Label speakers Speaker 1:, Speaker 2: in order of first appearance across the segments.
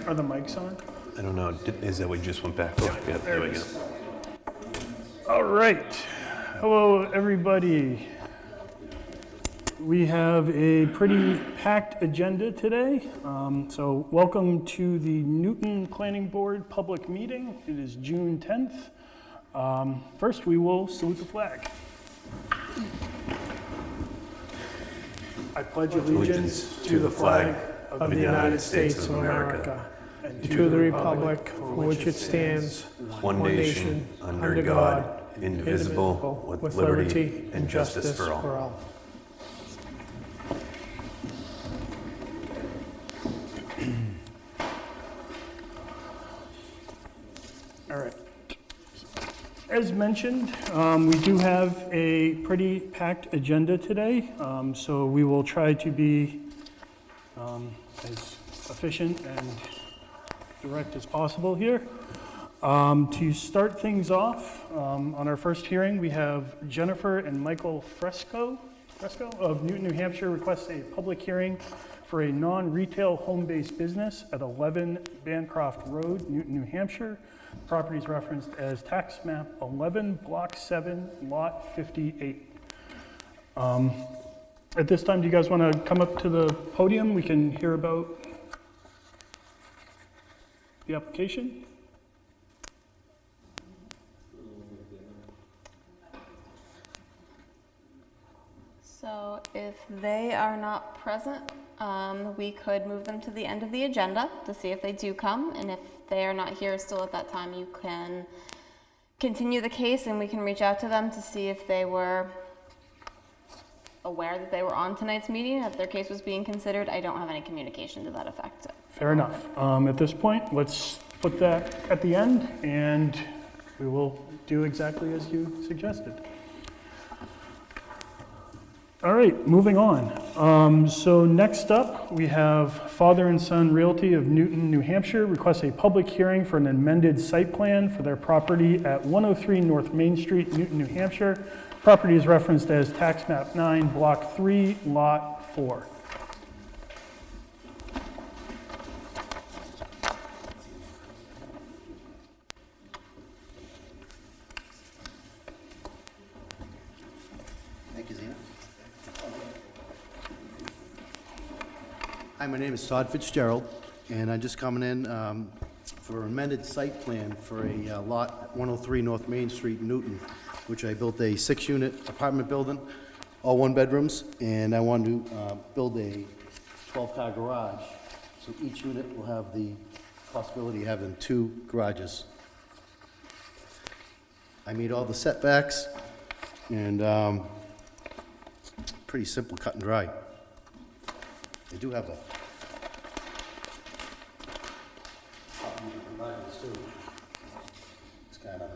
Speaker 1: Are the mics on?
Speaker 2: I don't know, is that we just went back? Oh, yeah, there we go.
Speaker 1: All right. Hello, everybody. We have a pretty packed agenda today. So welcome to the Newton Planning Board public meeting. It is June 10th. First, we will salute the flag. I pledge allegiance to the flag
Speaker 3: of the United States of America, and to the republic for which it stands,
Speaker 2: One nation, under God, indivisible, with liberty and justice for all.
Speaker 1: All right. As mentioned, we do have a pretty packed agenda today, so we will try to be as efficient and direct as possible here. To start things off, on our first hearing, we have Jennifer and Michael Fresco of Newton, New Hampshire requests a public hearing for a non-retail home-based business at 11 Bancroft Road, Newton, New Hampshire. Property is referenced as tax map 11, block 7, lot 58. At this time, do you guys want to come up to the podium? We can hear about the application.
Speaker 4: So if they are not present, we could move them to the end of the agenda to see if they do come. And if they are not here still at that time, you can continue the case and we can reach out to them to see if they were aware that they were on tonight's meeting, that their case was being considered. I don't have any communication to that effect.
Speaker 1: Fair enough. At this point, let's put that at the end and we will do exactly as you suggested. All right, moving on. So next up, we have Father and Son Realty of Newton, New Hampshire requests a public hearing for an amended site plan for their property at 103 North Main Street, Newton, New Hampshire. Property is referenced as tax map 9, block 3, lot 4.
Speaker 5: Thank you, Zena. Hi, my name is Todd Fitzgerald, and I'm just coming in for an amended site plan for a lot at 103 North Main Street, Newton, which I built a 6-unit apartment building, all 1 bedrooms, and I wanted to build a 12-car garage, so each unit will have the possibility of having 2 garages. I meet all the setbacks, and pretty simple, cut and dry. They do have a garages too. It's kind of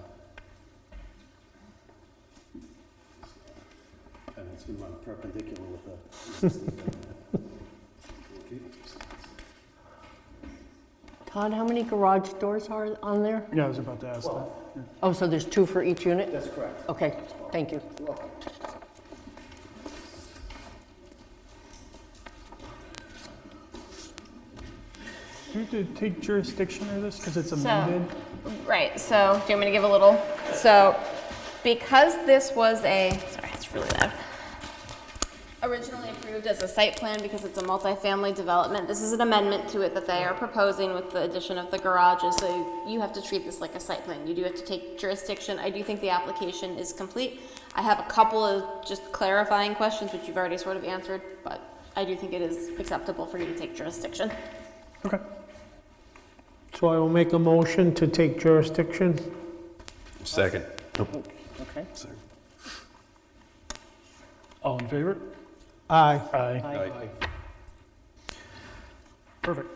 Speaker 5: it's going to run perpendicular with the.
Speaker 3: Todd, how many garage doors are on there?
Speaker 1: Yeah, I was about to ask that. Yeah.
Speaker 3: Oh, so there's 2 for each unit?
Speaker 5: That's correct.
Speaker 3: Okay, thank you.
Speaker 5: You're welcome.
Speaker 1: Do you have to take jurisdiction of this because it's amended?
Speaker 4: Right, so do you want me to give a little? So because this was sorry, it's really loud. Originally approved as a site plan because it's a multifamily development, this is an amendment to it that they are proposing with the addition of the garages. So you have to treat this like a site plan. You do have to take jurisdiction. I do think the application is complete. I have a couple of just clarifying questions, which you've already sort of answered, but I do think it is acceptable for you to take jurisdiction.
Speaker 1: Okay.
Speaker 6: So I will make a motion to take jurisdiction.
Speaker 2: Second.
Speaker 3: Okay.
Speaker 2: Sorry.
Speaker 1: All in favor?
Speaker 6: Aye.
Speaker 1: Aye.
Speaker 2: Aye.
Speaker 1: Perfect.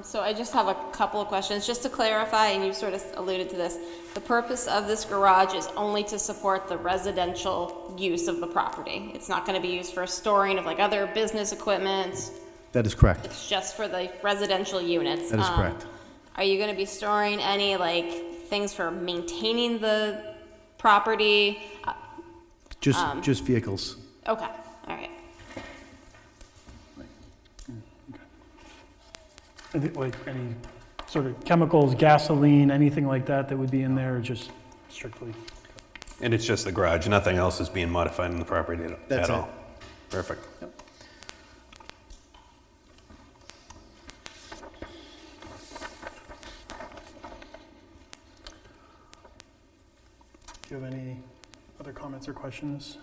Speaker 4: So I just have a couple of questions, just to clarify, and you sort of alluded to this. The purpose of this garage is only to support the residential use of the property. It's not going to be used for storing of like other business equipment.
Speaker 5: That is correct.
Speaker 4: It's just for the residential units.
Speaker 5: That is correct.
Speaker 4: Are you going to be storing any like things for maintaining the property?
Speaker 5: Just vehicles.
Speaker 4: Okay, all right.
Speaker 1: Like any sort of chemicals, gasoline, anything like that that would be in there, or just strictly?
Speaker 2: And it's just the garage, nothing else is being modified in the property
Speaker 5: That's
Speaker 2: at
Speaker 5: it.
Speaker 2: all? Perfect.
Speaker 1: Do you have any other comments or questions?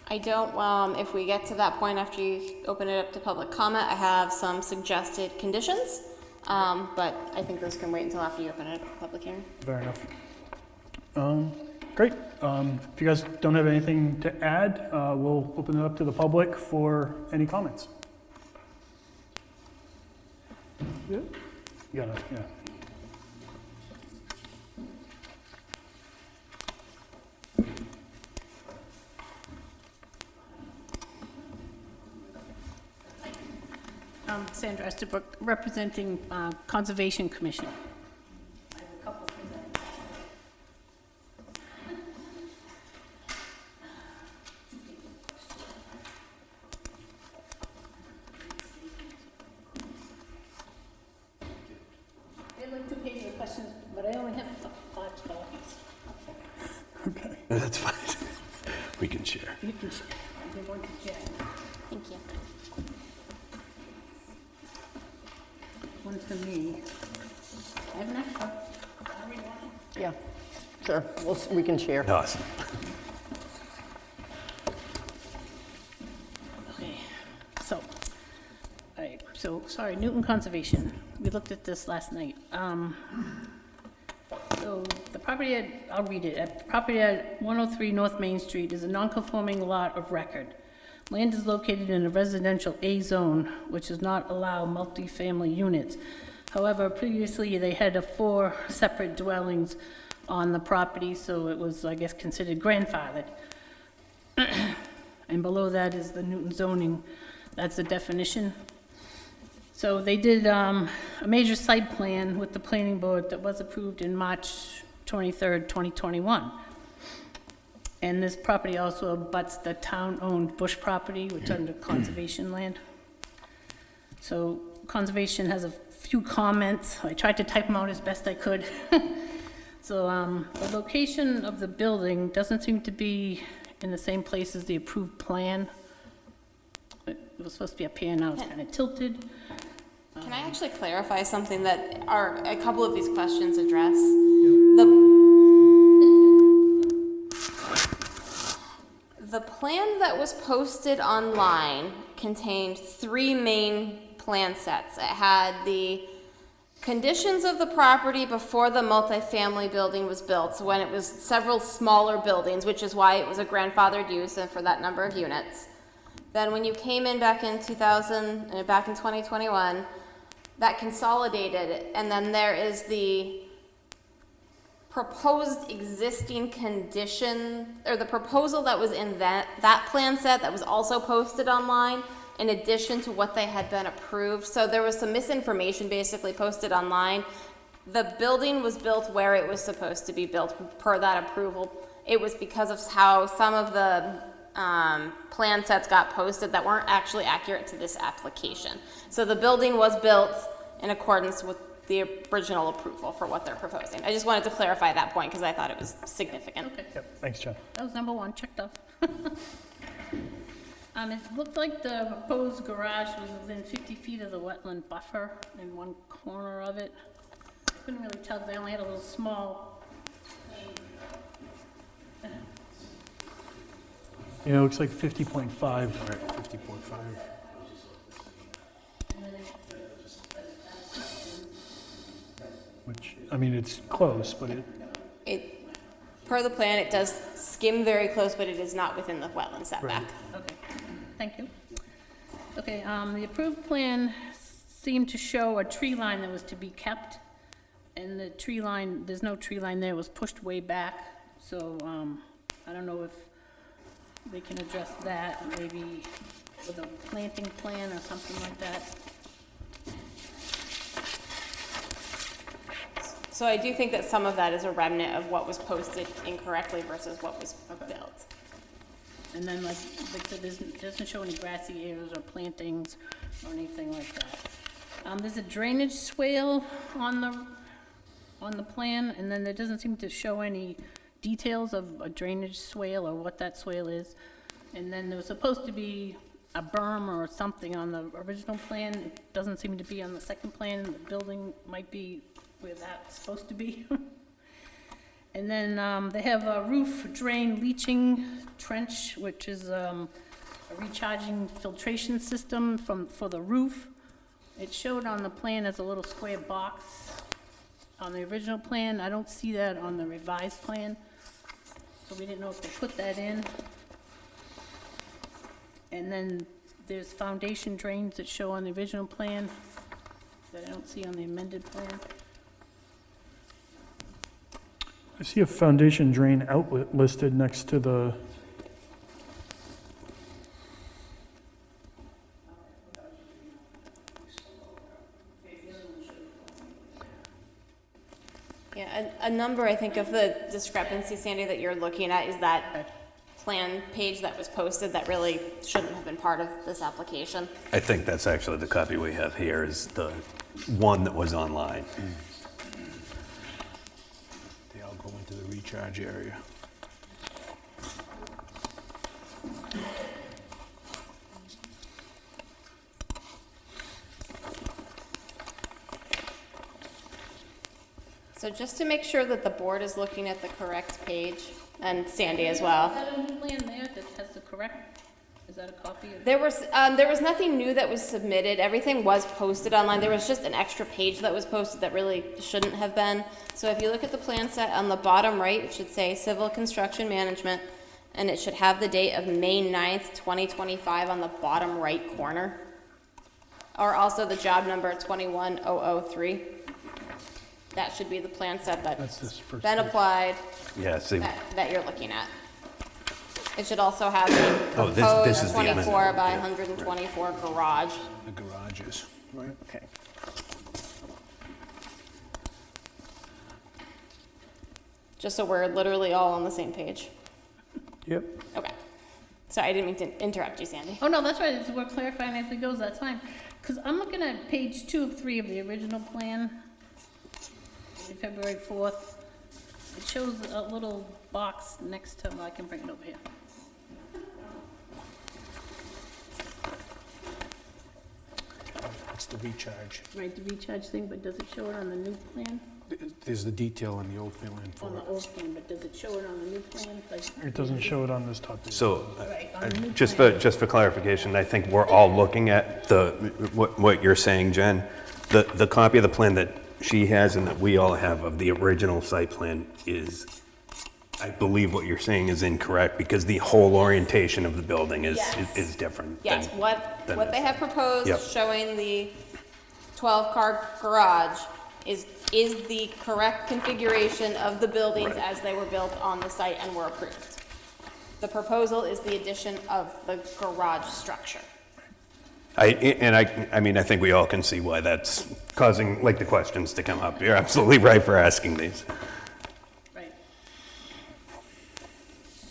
Speaker 4: I don't, if we get to that point after you open it up to public comment, I have some suggested conditions. But I think those can wait until after you open it up to public hearing.
Speaker 1: Fair enough. Great. If you guys don't have anything to add, we'll open it up to the public for any comments.
Speaker 6: Yeah.
Speaker 1: You gotta, yeah.
Speaker 7: Sandra Estabrook, representing Conservation Commission. I'd like 2 pages of questions, but I only have 5 copies.
Speaker 1: Okay.
Speaker 2: That's fine. We can share.
Speaker 7: You can share. I didn't want to share.
Speaker 4: Thank you.
Speaker 7: One for me. I have an extra.
Speaker 8: Yeah, sure, we can share.
Speaker 2: Awesome.
Speaker 7: Okay, so, all right, so, sorry, Newton Conservation. We looked at this last night. So the property at, I'll read it. Property at 103 North Main Street is a non-conforming lot of record. Land is located in a residential A zone, which does not allow multifamily units. However, previously they had 4 separate dwellings on the property, so it was, I guess, considered grandfathered. And below that is the Newton zoning. That's the definition. So they did a major site plan with the planning board that was approved in March 23rd, 2021. And this property also abuts the town-owned bush property, which is under conservation land. So conservation has a few comments. I tried to type them out as best I could. So the location of the building doesn't seem to be in the same place as the approved plan. It was supposed to be up here, now it's kind of tilted.
Speaker 4: Can I actually clarify something that a couple of these questions address? The plan that was posted online contained 3 main plan sets. It had the conditions of the property before the multifamily building was built, so when it was several smaller buildings, which is why it was a grandfathered use and for that number of units. Then when you came in back in 2021, that consolidated, and then there is the proposed existing condition, or the proposal that was in that plan set that was also posted online, in addition to what they had been approved. So there was some misinformation basically posted online. The building was built where it was supposed to be built per that approval. It was because of how some of the plan sets got posted that weren't actually accurate to this application. So the building was built in accordance with the original approval for what they're proposing. I just wanted to clarify that point because I thought it was significant.
Speaker 7: Okay,
Speaker 1: Yep, thanks, Jen.
Speaker 7: that was number 1, checked off. It looked like the proposed garage was within 50 feet of the wetland buffer in one corner of it. I couldn't really tell because I only had a little small.
Speaker 1: Yeah, it looks like 50.5.
Speaker 5: Right, 50.5.
Speaker 1: Which, I mean, it's close, but
Speaker 4: Per the plan, it does skim very close, but it is not within the wetland setback.
Speaker 7: Okay, thank you. Okay, the approved plan seemed to show a tree line that was to be kept, and the tree line, there's no tree line there, it was pushed way back, so, I don't know if they can address that, maybe with a planting plan or something like that.
Speaker 4: So I do think that some of that is a remnant of what was posted incorrectly versus what was built.
Speaker 7: And then like I said, it doesn't show any grassy areas or plantings or anything like that. There's a drainage swale on the plan, and then there doesn't seem to show any details of a drainage swale or what that swale is. And then there was supposed to be a berm or something on the original plan. It doesn't seem to be on the second plan. The building might be where that's supposed to be. And then they have a roof drain leaching trench, which is a recharging filtration system for the roof. It showed on the plan as a little square box on the original plan. I don't see that on the revised plan, so we didn't know if to put that in. And then there's foundation drains that show on the original plan that I don't see on the amended plan.
Speaker 1: I see a foundation drain outlet listed next to the,
Speaker 4: Yeah, a number, I think, of the discrepancy, Sandy, that you're looking at is that plan page that was posted that really shouldn't have been part of this application.
Speaker 2: I think that's actually the copy we have here is the one that was online.
Speaker 9: They all go into the recharge area.
Speaker 4: So just to make sure that the board is looking at the correct page, and Sandy as well.
Speaker 7: Is that a new plan there that has the correct, is that a copy of?
Speaker 4: There was nothing new that was submitted. Everything was posted online. There was just an extra page that was posted that really shouldn't have been. So if you look at the plan set on the bottom right, it should say Civil Construction Management, and it should have the date of May 9th, 2025 on the bottom right corner. Or also the job number 21003. That should be the plan set
Speaker 9: That's this
Speaker 4: that's
Speaker 9: first
Speaker 4: been
Speaker 9: page.
Speaker 4: applied,
Speaker 2: Yeah, see,
Speaker 4: that you're looking at. It should also have the
Speaker 2: Oh, this
Speaker 4: proposed
Speaker 2: is the amendment.
Speaker 4: 24 by
Speaker 2: Yeah.
Speaker 4: 124 garage.
Speaker 9: The garages, right?
Speaker 8: Okay.
Speaker 4: Just so we're literally all on the same page.
Speaker 6: Yep.
Speaker 4: Okay. Sorry, I didn't mean to interrupt you, Sandy.
Speaker 7: Oh, no, that's right, we're clarifying as it goes, that's fine. Because I'm looking at page 2 of 3 of the original plan, dated February 4th. It shows a little box next to, well, I can bring it over here.
Speaker 9: It's the recharge.
Speaker 7: Right, the recharge thing, but does it show it on the new plan?
Speaker 9: There's the detail on the old plan for
Speaker 7: On the
Speaker 9: it.
Speaker 7: old plan, but does it show it on the new plan? Like,
Speaker 1: it doesn't show it on this top page.
Speaker 2: so
Speaker 7: Right, on the new
Speaker 2: just
Speaker 7: plan.
Speaker 2: for clarification, I think we're all looking at what you're saying, Jen. The copy of the plan that she has and that we all have of the original site plan is, I believe what you're saying is incorrect because the whole orientation of the building is
Speaker 4: Yes.
Speaker 2: different.
Speaker 4: Yes,
Speaker 2: than-
Speaker 4: what
Speaker 2: than
Speaker 4: they
Speaker 2: this.
Speaker 4: have proposed,
Speaker 2: Yep.
Speaker 4: showing the 12-car garage is the correct configuration of the buildings
Speaker 2: Right.
Speaker 4: as they were built on the site and were approved. The proposal is the addition of the garage structure.
Speaker 2: I mean, I think we all can see why that's causing, like, the questions to come up. You're absolutely right for asking these.
Speaker 7: Right.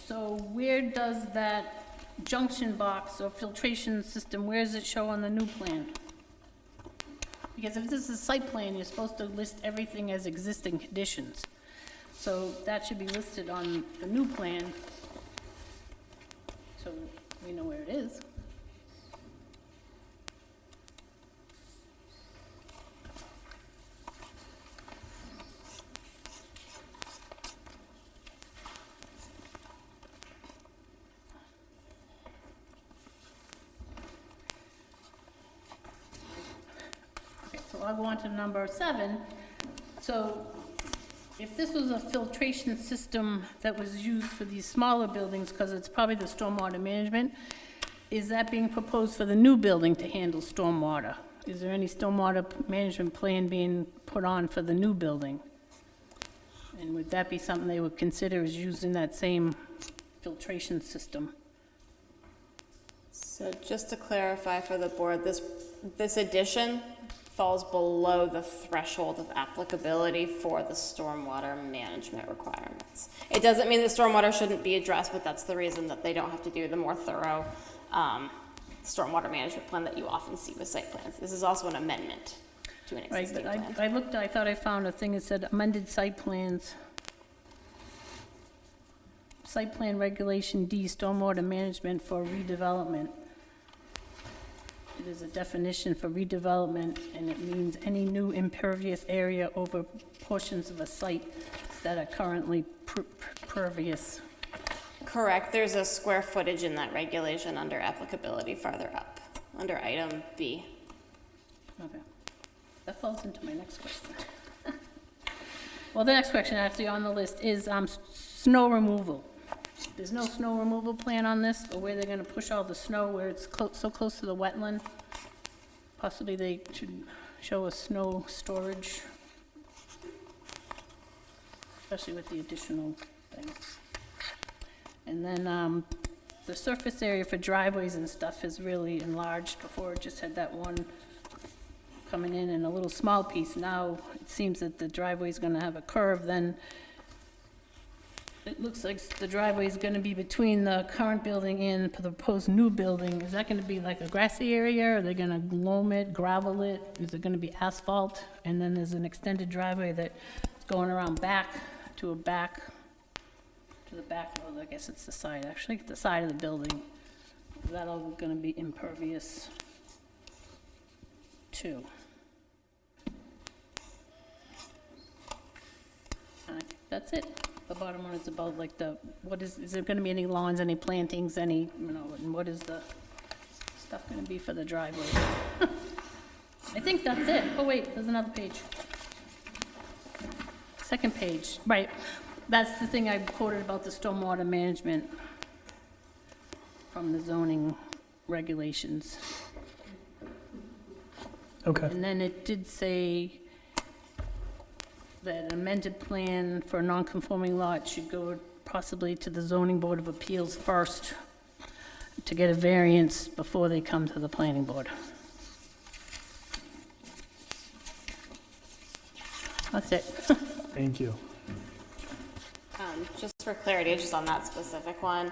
Speaker 7: So where does that junction box or filtration system, where does it show on the new plan? Because if this is a site plan, you're supposed to list everything as existing conditions. So that should be listed on the new plan, so we know where it is. Okay, so I'll go on to number 7. So if this was a filtration system that was used for these smaller buildings, because it's probably the stormwater management, is that being proposed for the new building to handle stormwater? Is there any stormwater management plan being put on for the new building? And would that be something they would consider as using that same filtration system?
Speaker 4: So just to clarify for the board, this addition falls below the threshold of applicability for the stormwater management requirements. It doesn't mean the stormwater shouldn't be addressed, but that's the reason that they don't have to do the more thorough stormwater management plan that you often see with site plans. This is also an amendment to an
Speaker 7: Right,
Speaker 4: existing
Speaker 7: but
Speaker 4: plan.
Speaker 7: I looked, I thought I found a thing that said amended site plans. Site plan regulation D, stormwater management for redevelopment. It is a definition for redevelopment, and it means any new impervious area over portions of a site that are currently pervious.
Speaker 4: Correct, there's a square footage in that regulation under applicability farther up, under item B.
Speaker 7: Okay. That falls into my next question. Well, the next question actually on the list is snow removal. There's no snow removal plan on this, or where they're gonna push all the snow where it's so close to the wetland. Possibly they should show a snow storage, especially with the additional things. And then the surface area for driveways and stuff is really enlarged. Before, it just had that one coming in and a little small piece. Now, it seems that the driveway's gonna have a curve, then it looks like the driveway's gonna be between the current building and the proposed new building. Is that gonna be like a grassy area? Are they gonna loam it, gravel it? Is it gonna be asphalt? And then there's an extended driveway that's going around back to the back, well, I guess it's the side, actually, the side of the building. Is that all gonna be impervious too? And I think that's it. The bottom one is about like is there gonna be any lawns, any plantings, any, and what is the stuff gonna be for the driveway? I think that's it. Oh, wait, there's another page. Second page, right. That's the thing I quoted about the stormwater management from the zoning regulations.
Speaker 1: Okay.
Speaker 7: And then it did say that an amended plan for a non-conforming lot should go possibly to the zoning board of appeals first to get a variance before they come to the planning board. That's it.
Speaker 1: Thank you.
Speaker 4: Just for clarity, just on that specific one,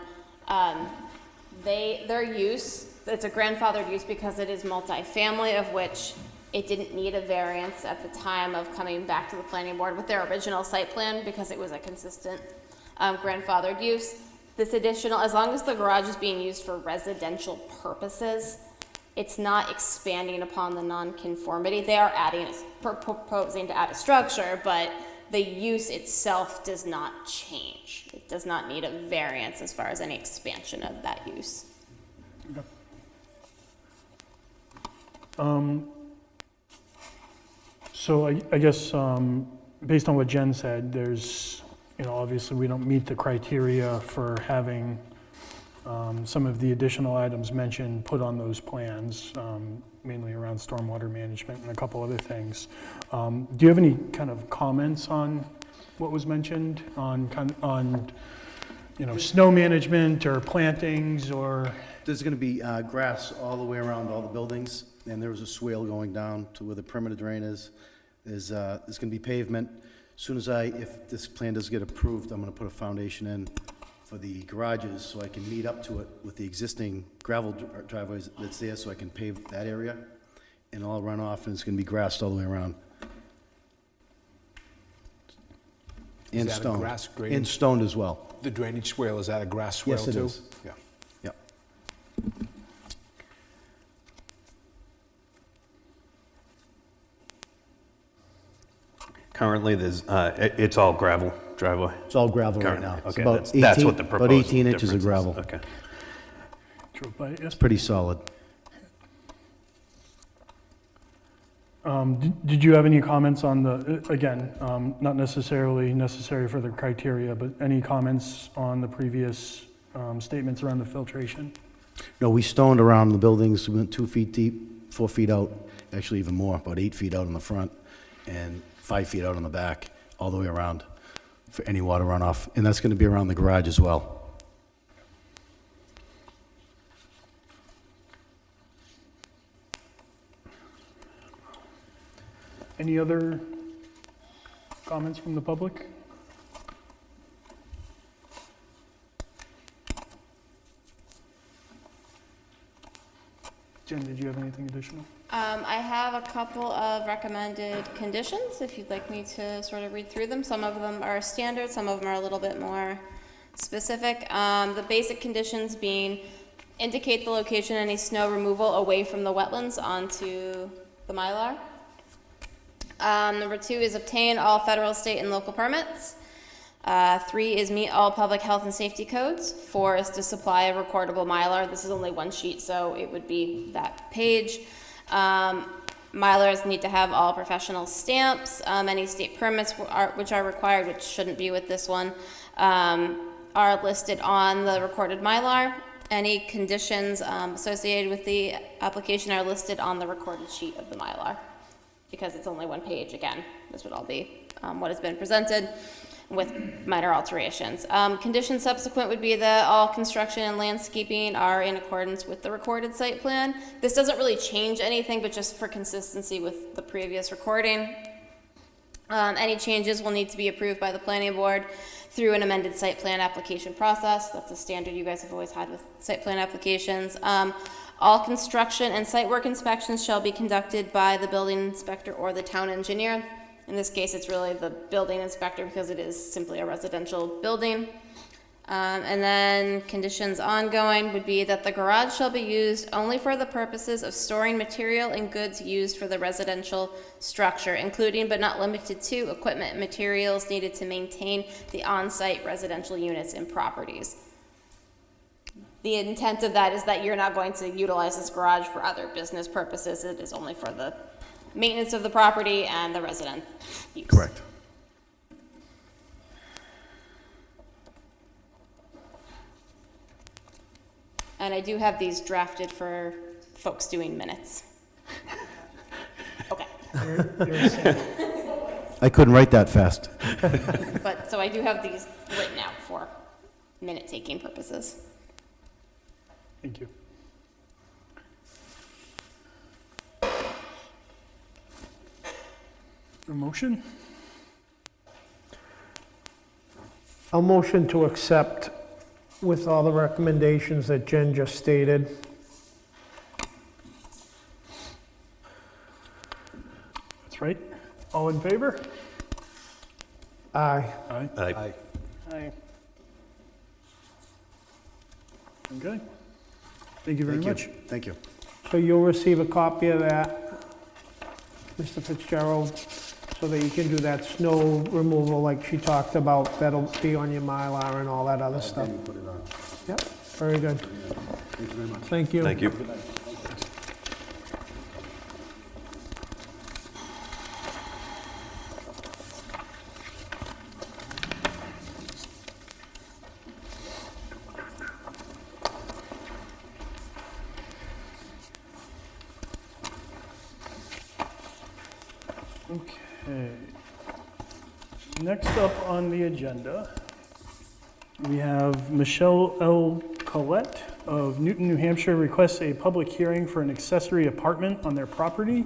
Speaker 4: their use, it's a grandfathered use because it is multifamily, of which it didn't need a variance at the time of coming back to the planning board with their original site plan because it was a consistent grandfathered use. This additional, as long as the garage is being used for residential purposes, it's not expanding upon the nonconformity. They are proposing to add a structure, but the use itself does not change. It does not need a variance as far as any expansion of that use.
Speaker 1: So I guess, based on what Jen said, there's, obviously we don't meet the criteria for having some of the additional items mentioned put on those plans, mainly around stormwater management and a couple other things. Do you have any kind of comments on what was mentioned on snow management or plantings or?
Speaker 5: There's gonna be grass all the way around all the buildings, and there was a swale going down to where the perimeter drain is. There's gonna be pavement. As soon as if this plan does get approved, I'm gonna put a foundation in for the garages so I can meet up to it with the existing gravel driveways that's there, so I can pave that area. And I'll run off, and it's gonna be grassed all the way around.
Speaker 9: Is
Speaker 5: And
Speaker 9: that a
Speaker 5: stoned.
Speaker 9: grass grade?
Speaker 5: And stoned as well.
Speaker 9: The drainage swale, is that a grass swale
Speaker 5: Yes,
Speaker 9: too?
Speaker 5: it is.
Speaker 9: Yeah.
Speaker 5: Yep.
Speaker 2: Currently, it's all gravel driveway.
Speaker 5: It's all gravel right
Speaker 2: Currently,
Speaker 5: now. It's
Speaker 2: okay,
Speaker 5: about
Speaker 2: that's
Speaker 5: 18
Speaker 2: what the
Speaker 5: About
Speaker 2: proposed
Speaker 5: 18 inches of
Speaker 2: difference is.
Speaker 5: gravel.
Speaker 2: Okay.
Speaker 1: True, but yes.
Speaker 5: Pretty solid.
Speaker 1: Did you have any comments on again, not necessarily necessary for the criteria, but any comments on the previous statements around the filtration?
Speaker 5: No, we stoned around the buildings, we went 2 feet deep, 4 feet out, actually even more, about 8 feet out in the front, and 5 feet out on the back, all the way around for any water runoff. And that's gonna be around the garage as well.
Speaker 1: Any other comments from the public? Jen, did you have anything additional?
Speaker 4: I have a couple of recommended conditions, if you'd like me to sort of read through them. Some of them are standard, some of them are a little bit more specific. The basic conditions being indicate the location of any snow removal away from the wetlands onto the Mylar. Number 2 is obtain all federal, state, and local permits. 3 is meet all public health and safety codes. 4 is to supply a recordable Mylar. This is only one sheet, so it would be that page. Mylars need to have all professional stamps. Any state permits which are required, which shouldn't be with this one, are listed on the recorded Mylar. Any conditions associated with the application are listed on the recorded sheet of the Mylar. Because it's only one page, again, this would all be what has been presented with minor alterations. Conditions subsequent would be that all construction and landscaping are in accordance with the recorded site plan. This doesn't really change anything, but just for consistency with the previous recording. Any changes will need to be approved by the planning board through an amended site plan application process. That's a standard you guys have always had with site plan applications. All construction and site work inspections shall be conducted by the building inspector or the town engineer. In this case, it's really the building inspector because it is simply a residential building. And then conditions ongoing would be that the garage shall be used only for the purposes of storing material and goods used for the residential structure, including but not limited to equipment and materials needed to maintain the on-site residential units and properties. The intent of that is that you're not going to utilize this garage for other business purposes. It is only for the maintenance of the property and the resident use.
Speaker 5: Correct.
Speaker 4: And I do have these drafted for folks doing minutes. Okay,
Speaker 5: I couldn't write that fast.
Speaker 4: but, so I do have these written out for minute-taking purposes.
Speaker 1: Thank you. A motion?
Speaker 6: I'll motion to accept with all the recommendations that Jen just stated.
Speaker 1: That's right. All in favor?
Speaker 6: Aye.
Speaker 1: Aye.
Speaker 2: Aye.
Speaker 8: Aye.
Speaker 1: Okay. Thank you very much.
Speaker 5: Thank you.
Speaker 6: So you'll receive a copy of that, Mr. Fitzgerald, so that you can do that snow removal like she talked about. That'll be on your Mylar and all that other stuff.
Speaker 5: Put it on.
Speaker 6: Yep, very good.
Speaker 5: Thank you very much.
Speaker 6: Thank you.
Speaker 2: Thank you.
Speaker 1: Okay. Next up on the agenda, we have Michelle L. Collette of Newton, New Hampshire requests a public hearing for an accessory apartment on their property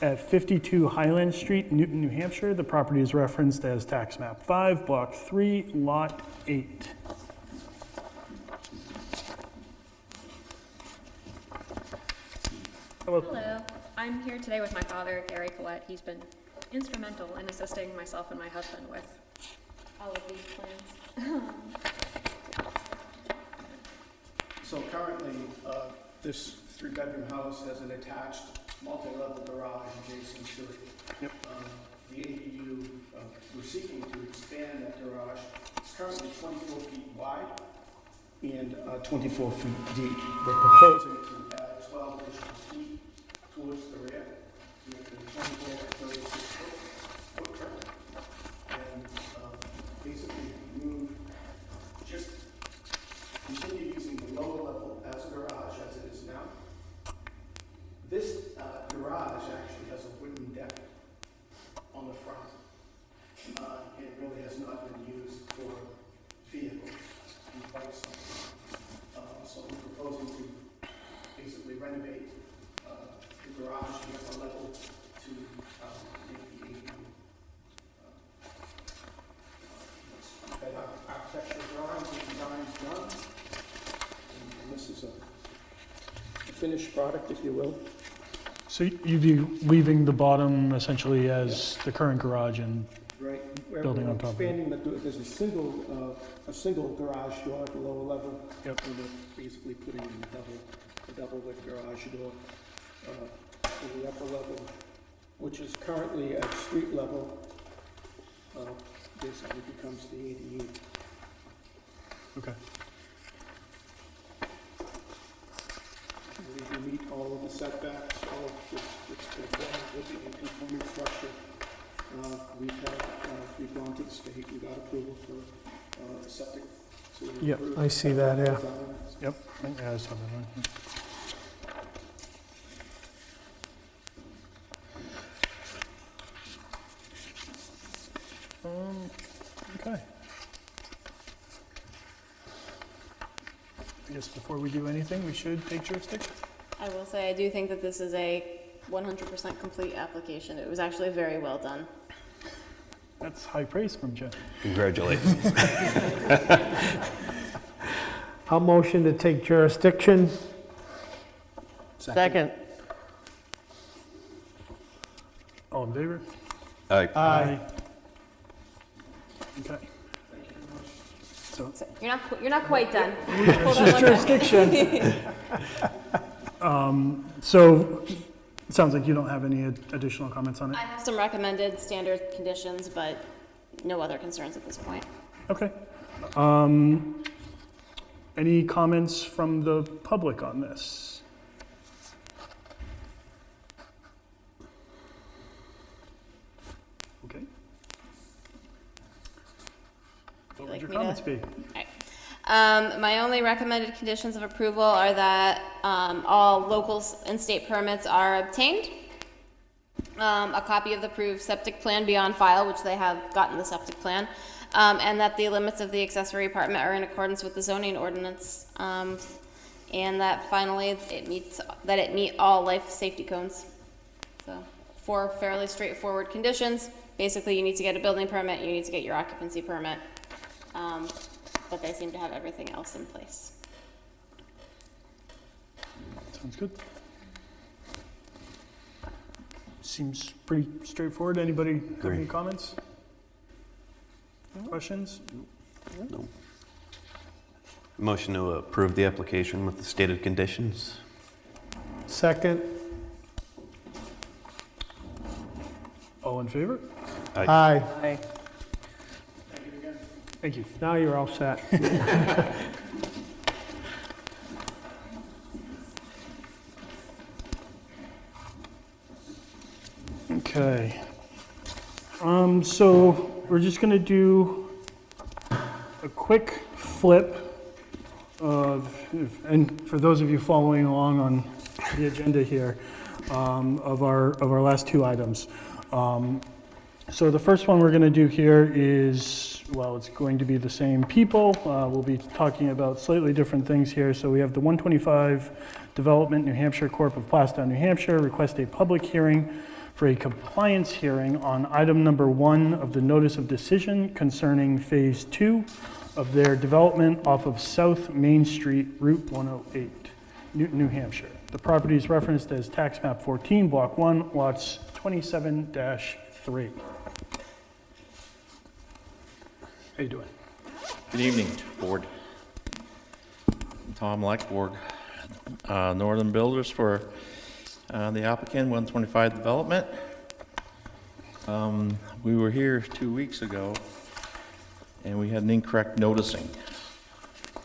Speaker 1: at 52 Highland Street, Newton, New Hampshire. The property is referenced as tax map 5, block 3, lot 8. Hello.
Speaker 10: Hello, I'm here today with my father, Gary Collette. He's been instrumental in assisting myself and my husband with all of these plans.
Speaker 11: So currently, this three-bedroom house has an attached multi-level garage adjacent to it.
Speaker 1: Yep.
Speaker 11: The ADU, we're seeking to expand that garage. It's currently 24 feet wide and 24 feet deep. We're proposing to add 12 additional feet towards the rear. We have a 24 to 36 foot footprint. And basically move, just continue using the lower level as a garage as it is now. This garage actually has a wooden deck on the front. It really has not been used for vehicles and bikes. So we're proposing to basically renovate the garage to get a level to make the ADU. That our architectural drawings and designs done. And this is a finished product, if you will.
Speaker 1: So you'd be leaving the bottom essentially as the current garage and,
Speaker 11: Right. Where
Speaker 1: Building
Speaker 11: we're
Speaker 1: on top of it.
Speaker 11: expanding the, there's a single garage door at the lower level.
Speaker 1: Yep.
Speaker 11: And we're basically putting in a double width garage door in the upper level, which is currently at street level. Basically becomes the ADU.
Speaker 1: okay.
Speaker 11: I believe we meet all of the setbacks, all of it's conforming with the conforming structure. We've gone to the state, we got approval for septic. to
Speaker 6: Yep,
Speaker 11: improve
Speaker 6: I see that, yeah.
Speaker 11: design.
Speaker 1: Yep, yeah, I saw that one. Okay. I guess before we do anything, we should take jurisdiction.
Speaker 4: I will say, I do think that this is a 100% complete application. It was actually very well done.
Speaker 1: That's high praise from Jen.
Speaker 2: Congratulations.
Speaker 6: I'll motion to take jurisdiction.
Speaker 8: Second.
Speaker 1: All in favor?
Speaker 6: Aye.
Speaker 1: Okay.
Speaker 4: So you're not quite done. Hold on one second.
Speaker 1: So, it sounds like you don't have any additional comments on it?
Speaker 4: I have some recommended standard conditions, but no other concerns at this point.
Speaker 1: Okay. Any comments from the public on this? Okay. What would your comments be?
Speaker 4: My only recommended conditions of approval are that all local and state permits are obtained. A copy of the approved septic plan be on file, which they have gotten the septic plan, and that the limits of the accessory apartment are in accordance with the zoning ordinance, and that finally it meet all life safety codes. So, 4 fairly straightforward conditions. Basically, you need to get a building permit, you need to get your occupancy permit. But they seem to have everything else in place.
Speaker 1: Sounds good. Seems pretty straightforward. Anybody have any comments? Questions?
Speaker 2: No. Motion to approve the application with the stated conditions.
Speaker 6: Second.
Speaker 1: All in favor?
Speaker 6: Aye.
Speaker 8: Aye.
Speaker 1: Thank you.
Speaker 6: Now you're all set.
Speaker 1: Okay. So we're just gonna do a quick flip of, and for those of you following along on the agenda here, of our last 2 items. So the first one we're going to do here is, well, it's going to be the same people. We'll be talking about slightly different things here. So we have the 125 Development New Hampshire Corp. of Plastown, New Hampshire, request a public hearing for a compliance hearing on item number 1 of the notice of decision concerning phase 2 of their development off of South Main Street, Route 108, Newton, New Hampshire. The property is referenced as tax map 14, block 1, lots 27-3. How you doing?
Speaker 12: Good evening, Board. Tom Leckborg, Northern Builders for the applicant, 125 Development. We were here 2 weeks ago, and we had an incorrect noticing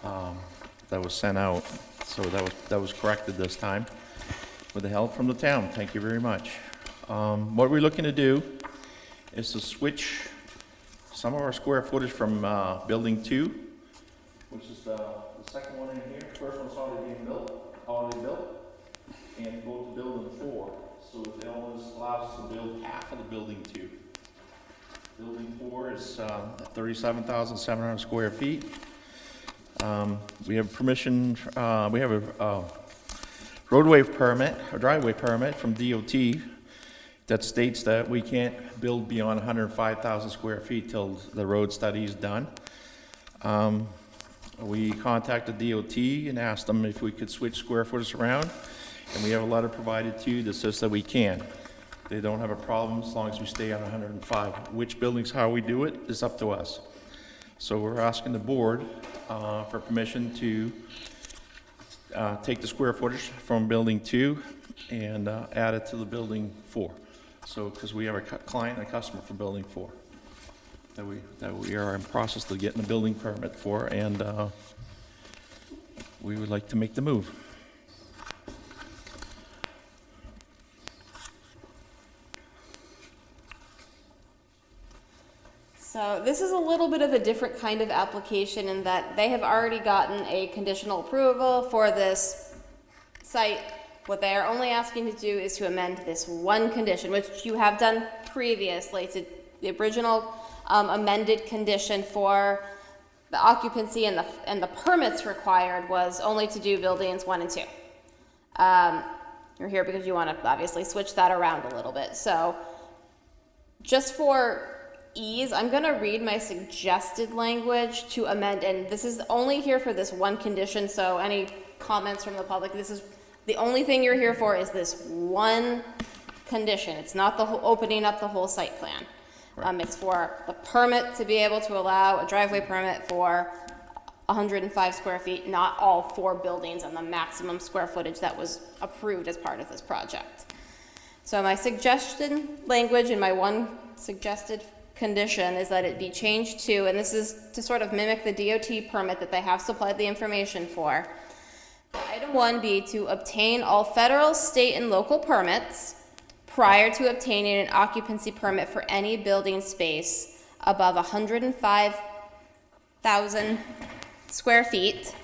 Speaker 12: that was sent out. So that was corrected this time with the help from the town. Thank you very much. What we're looking to do is to switch some of our square footage from building 2, which is the second one in here. First one's already built, and go to building 4. So it only allows us to build half of the building 2. Building 4 is 37,700 square feet. We have permission, we have a roadway permit, a driveway permit from DOT that states that we can't build beyond 105,000 square feet till the road study is done. We contacted DOT and asked them if we could switch square footage around. And we have a letter provided to you that says that we can. They don't have a problem as long as we stay on 105. Which buildings, how we do it, is up to us. So we're asking the board for permission to take the square footage from building 2 and add it to the building 4. So, because we have a client and a customer for building 4 that we are in process of getting a building permit for, and we would like to make the move.
Speaker 4: So this is a little bit of a different kind of application in that they have already gotten a conditional approval for this site. What they are only asking to do is to amend this one condition, which you have done previously, to the original amended condition for the occupancy and the permits required was only to do buildings 1 and 2. You're here because you want to obviously switch that around a little bit. So just for ease, I'm going to read my suggested language to amend, and this is only here for this one condition, so any comments from the public, this is the only thing you're here for is this one condition. It's not the whole, opening up the whole site plan. It's for the permit to be able to allow a driveway permit for 105 square feet, not all 4 buildings and the maximum square footage that was approved as part of this project. So my suggested language in my one suggested condition is that it be changed to, and this is to sort of mimic the DOT permit that they have supplied the information for. Item 1 be to obtain all federal, state, and local permits prior to obtaining an occupancy permit for any building space above 105,000 square feet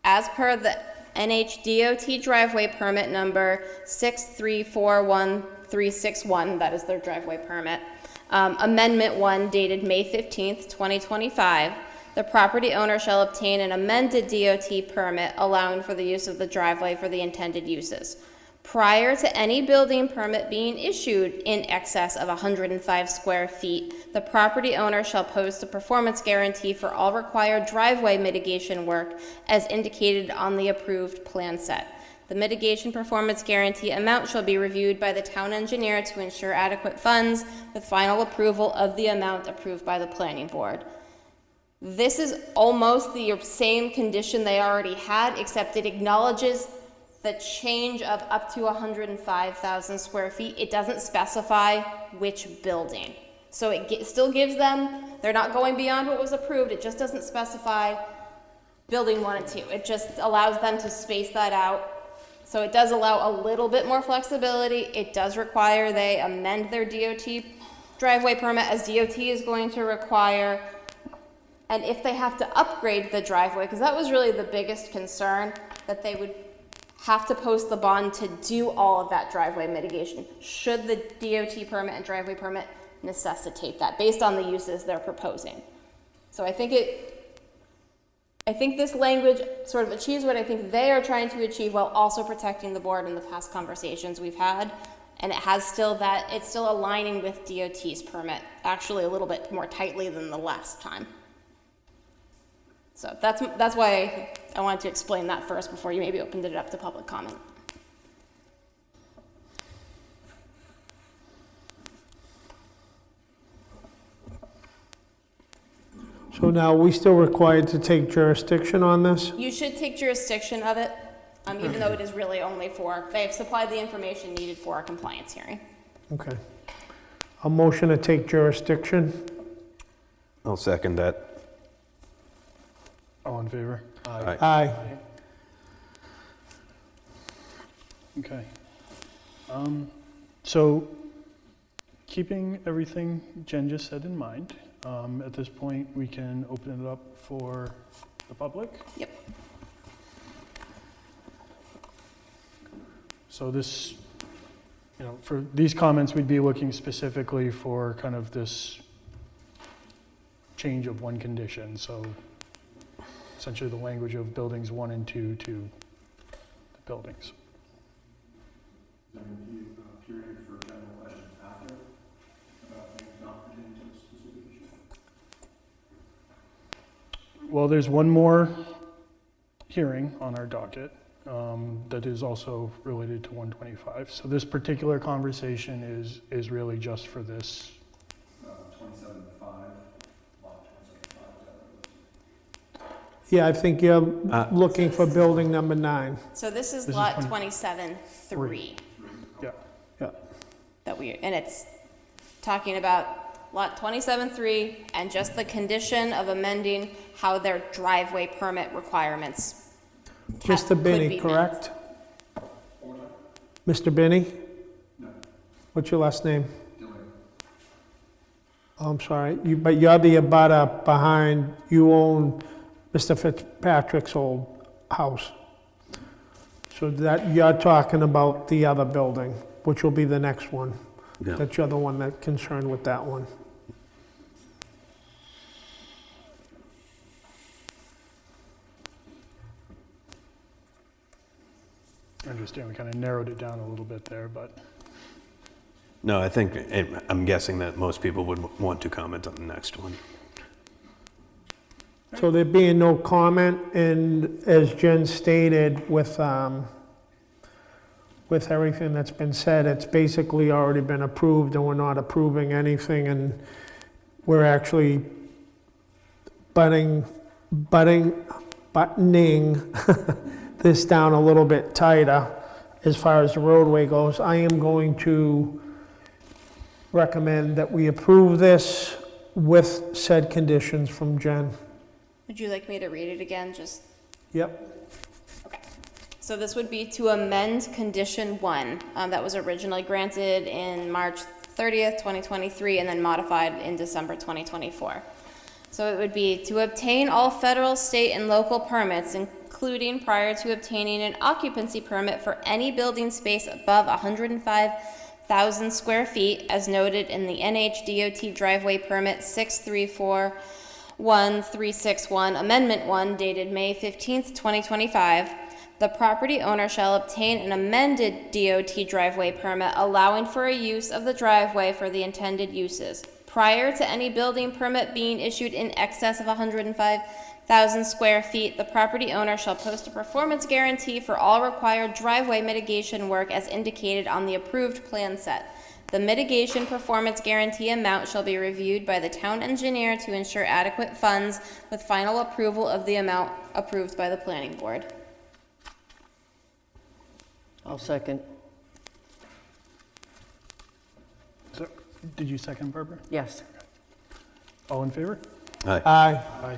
Speaker 4: as per the NHDOT driveway permit number 6341361, that is their driveway permit. Amendment 1 dated May 15th, 2025. The property owner shall obtain an amended DOT permit allowing for the use of the driveway for the intended uses. Prior to any building permit being issued in excess of 105 square feet, the property owner shall post a performance guarantee for all required driveway mitigation work as indicated on the approved plan set. The mitigation performance guarantee amount shall be reviewed by the town engineer to ensure adequate funds with final approval of the amount approved by the planning board. This is almost the same condition they already had, except it acknowledges the change of up to 105,000 square feet. It doesn't specify which building. So it still gives them, they're not going beyond what was approved, it just doesn't specify building 1 and 2. It just allows them to space that out. So it does allow a little bit more flexibility. It does require they amend their DOT driveway permit as DOT is going to require. And if they have to upgrade the driveway, because that was really the biggest concern, that they would have to post the bond to do all of that driveway mitigation, should the DOT permit and driveway permit necessitate that, based on the uses they're proposing. So I think this language sort of achieves what I think they are trying to achieve while also protecting the board in the past conversations we've had. And it has still that, it's still aligning with DOT's permit, actually a little bit more tightly than the last time. So that's why I wanted to explain that first before you maybe opened it up to public comment.
Speaker 6: So now, are we still required to take jurisdiction on this?
Speaker 4: You should take jurisdiction of it, even though it is really only for, they have supplied the information needed for a compliance hearing.
Speaker 6: Okay. A motion to take jurisdiction?
Speaker 2: I'll second that.
Speaker 1: All in favor?
Speaker 2: Aye.
Speaker 6: Aye.
Speaker 1: Okay. So, keeping everything Jen just said in mind, at this point, we can open it up for the public.
Speaker 4: Yep.
Speaker 1: So this, for these comments, we'd be looking specifically for kind of this change of one condition. So essentially the language of buildings 1 and 2 to the buildings.
Speaker 13: Period for general questions after, things not pertaining to a specific issue?
Speaker 1: Well, there's one more hearing on our docket, that is also related to 125. So this particular conversation is really just for this.
Speaker 13: 27.5, lot 27.5.
Speaker 6: Yeah, I think you're looking for building number 9.
Speaker 4: So this is
Speaker 1: This is
Speaker 4: lot
Speaker 1: 20
Speaker 4: 27-3
Speaker 1: Yeah.
Speaker 6: Yeah.
Speaker 4: that and it's talking about lot 27-3 and just the condition of amending how their driveway permit requirements
Speaker 6: Mr.
Speaker 4: could
Speaker 6: Binney,
Speaker 4: be
Speaker 6: correct? Mr. Binney? No. What's your last name? Oh, I'm sorry, but you're the abutter behind, you own Mr. Fitzpatrick's old house. So that, you're talking about the other building, which will be the next one.
Speaker 2: Yeah.
Speaker 6: That you're the one that's concerned with that one.
Speaker 1: I understand we kind of narrowed it down a little bit there, but
Speaker 2: No, I think, I'm guessing that most people would want to comment on the next one.
Speaker 6: So there being no comment, and as Jen stated, with everything that's been said, it's basically already been approved, and we're not approving anything, and we're actually buttoning this down a little bit tighter as far as the roadway goes. I am going to recommend that we approve this with said conditions from Jen.
Speaker 4: Would you like me to read it again? Just
Speaker 6: Yep.
Speaker 4: okay. So this would be to amend condition 1 that was originally granted in March 30th, 2023, and then modified in December 2024. So it would be to obtain all federal, state, and local permits, including prior to obtaining an occupancy permit for any building space above 105,000 square feet, as noted in the NHDOT driveway permit 6341-361, Amendment 1, dated May 15th, 2025. The property owner shall obtain an amended DOT driveway permit allowing for a use of the driveway for the intended uses. Prior to any building permit being issued in excess of 105,000 square feet, the property owner shall post a performance guarantee for all required driveway mitigation work as indicated on the approved plan set. The mitigation performance guarantee amount shall be reviewed by the town engineer to ensure adequate funds, with final approval of the amount approved by the planning board.
Speaker 8: I'll second.
Speaker 1: so, did you second, Barbara?
Speaker 8: Yes.
Speaker 1: All in favor?
Speaker 2: Aye.
Speaker 6: Aye.
Speaker 1: Aye.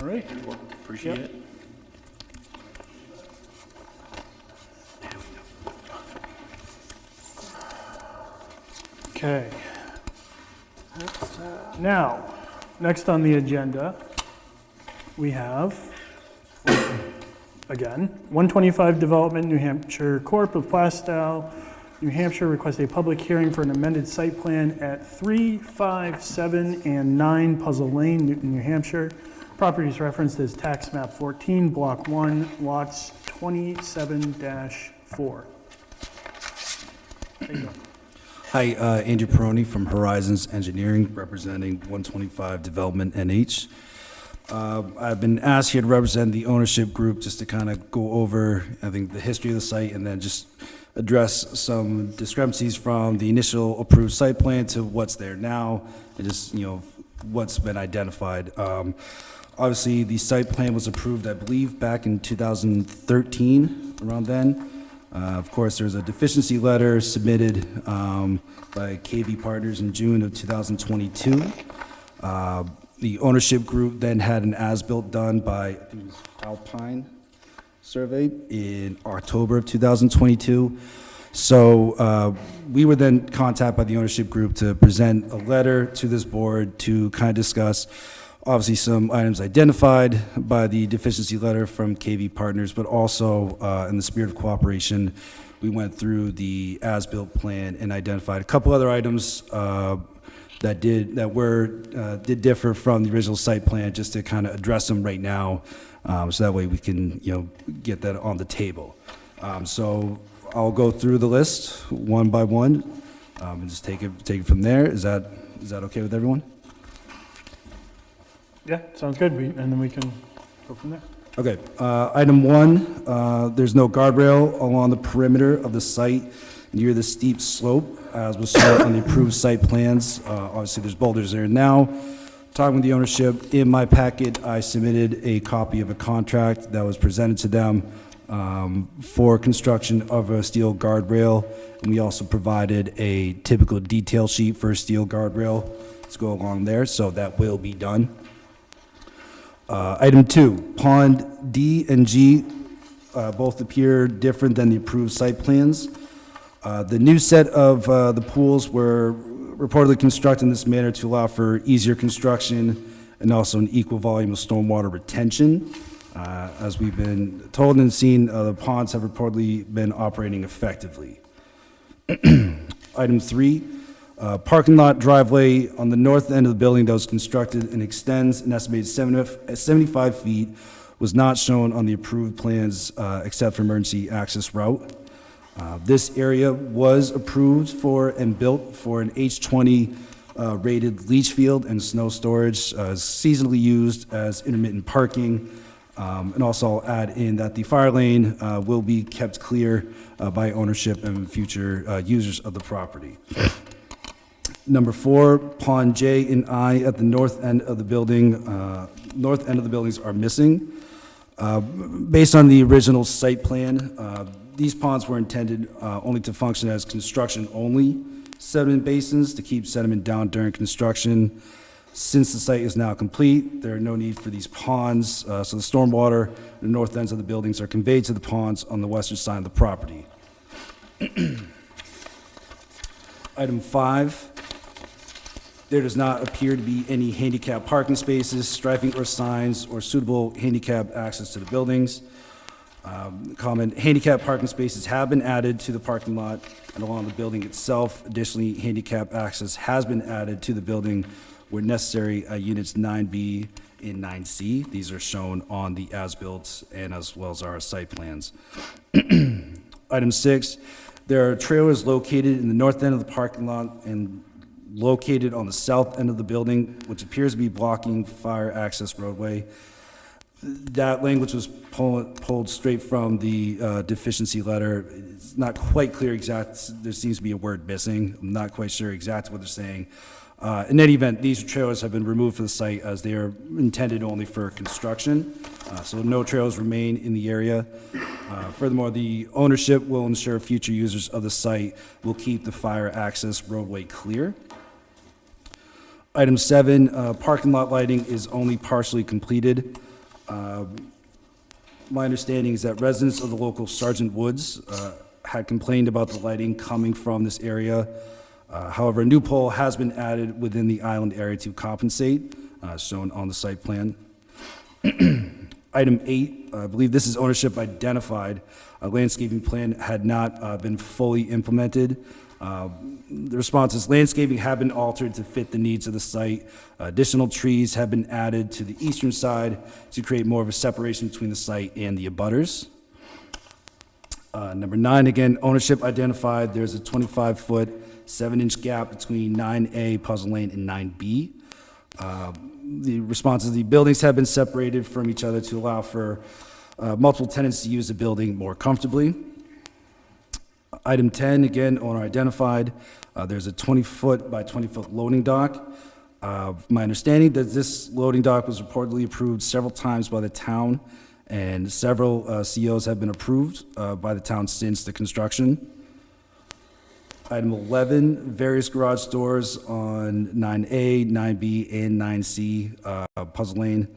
Speaker 1: All right.
Speaker 12: Appreciate it.
Speaker 1: Okay. Now, next on the agenda, we have, again, 125 Development, New Hampshire Corp. of Plastow, New Hampshire requests a public hearing for an amended site plan at 3, 5, 7, and 9 Puzzle Lane, Newton, New Hampshire. Property is referenced as tax map 14, block 1, lots 27-4. There you go.
Speaker 14: Hi, Andrew Peroni from Horizons Engineering, representing 125 Development NH. I've been asked here to represent the ownership group just to kind of go over, I think, the history of the site and then just address some discrepancies from the initial approved site plan to what's there now and just, what's been identified. Obviously, the site plan was approved, I believe, back in 2013, around then. Of course, there's a deficiency letter submitted by KV Partners in June of 2022. The ownership group then had an as-built done by, I think it was Alpine Survey in October of 2022. So we were then contacted by the ownership group to present a letter to this board to kind of discuss obviously some items identified by the deficiency letter from KV Partners, but also in the spirit of cooperation, we went through the as-built plan and identified a couple other items that did differ from the original site plan, just to kind of address them right now, so that way we can get that on the table. So I'll go through the list one by one and just take it from there. Is that okay with everyone?
Speaker 1: Yeah, sounds good, and then we can go from there.
Speaker 14: Okay, item 1, there's no guardrail along the perimeter of the site near the steep slope, as was shown on the approved site plans. Obviously, there's boulders there now. Talking with the ownership, in my packet, I submitted a copy of a contract that was presented to them for construction of a steel guardrail, and we also provided a typical detail sheet for a steel guardrail to go along there, so that will be done. Item 2, pond D and G both appear different than the approved site plans. The new set of the pools were reportedly constructed in this manner to allow for easier construction and also an equal volume of stormwater retention. As we've been told and seen, the ponds have reportedly been operating effectively. Item 3, parking lot driveway on the north end of the building that was constructed and extends an estimated 75 feet was not shown on the approved plans except for emergency access route. This area was approved for and built for an H20 rated leach field and snow storage, seasonally used as intermittent parking. And also I'll add in that the fire lane will be kept clear by ownership and future users of the property. Number 4, pond J and I at the north end of the building, north end of the buildings are missing. Based on the original site plan, these ponds were intended only to function as construction-only sediment basins to keep sediment down during construction. Since the site is now complete, there are no need for these ponds, so the stormwater in the north ends of the buildings are conveyed to the ponds on the western side of the property. Item 5, there does not appear to be any handicap parking spaces, striping or signs, or suitable handicap access to the buildings. Comment, handicap parking spaces have been added to the parking lot and along the building itself. Additionally, handicap access has been added to the building where necessary, units 9B and 9C. These are shown on the as-built and as well as our site plans. Item 6, there are trailers located in the north end of the parking lot and located on the south end of the building, which appears to be blocking fire access roadway. That language was pulled straight from the deficiency letter. It's not quite clear exact, there seems to be a word missing. I'm not quite sure exactly what they're saying. In any event, these trailers have been removed from the site as they are intended only for construction. So no trailers remain in the area. Furthermore, the ownership will ensure future users of the site will keep the fire access roadway clear. Item 7, parking lot lighting is only partially completed. My understanding is that residents of the local Sergeant Woods had complained about the lighting coming from this area. However, a new pole has been added within the island area to compensate, shown on the site plan. Item 8, I believe this is ownership identified. A landscaping plan had not been fully implemented. The response is landscaping have been altered to fit the needs of the site. Additional trees have been added to the eastern side to create more of a separation between the site and the abutters. Number 9, again, ownership identified. There's a 25-foot, 7-inch gap between 9A Puzzle Lane and 9B. The response is the buildings have been separated from each other to allow for multiple tenants to use the building more comfortably. Item 10, again, owner identified. There's a 20-foot by 20-foot loading dock. My understanding that this loading dock was reportedly approved several times by the town, and several COs have been approved by the town since the construction. Item 11, various garage doors on 9A, 9B, and 9C Puzzle Lane.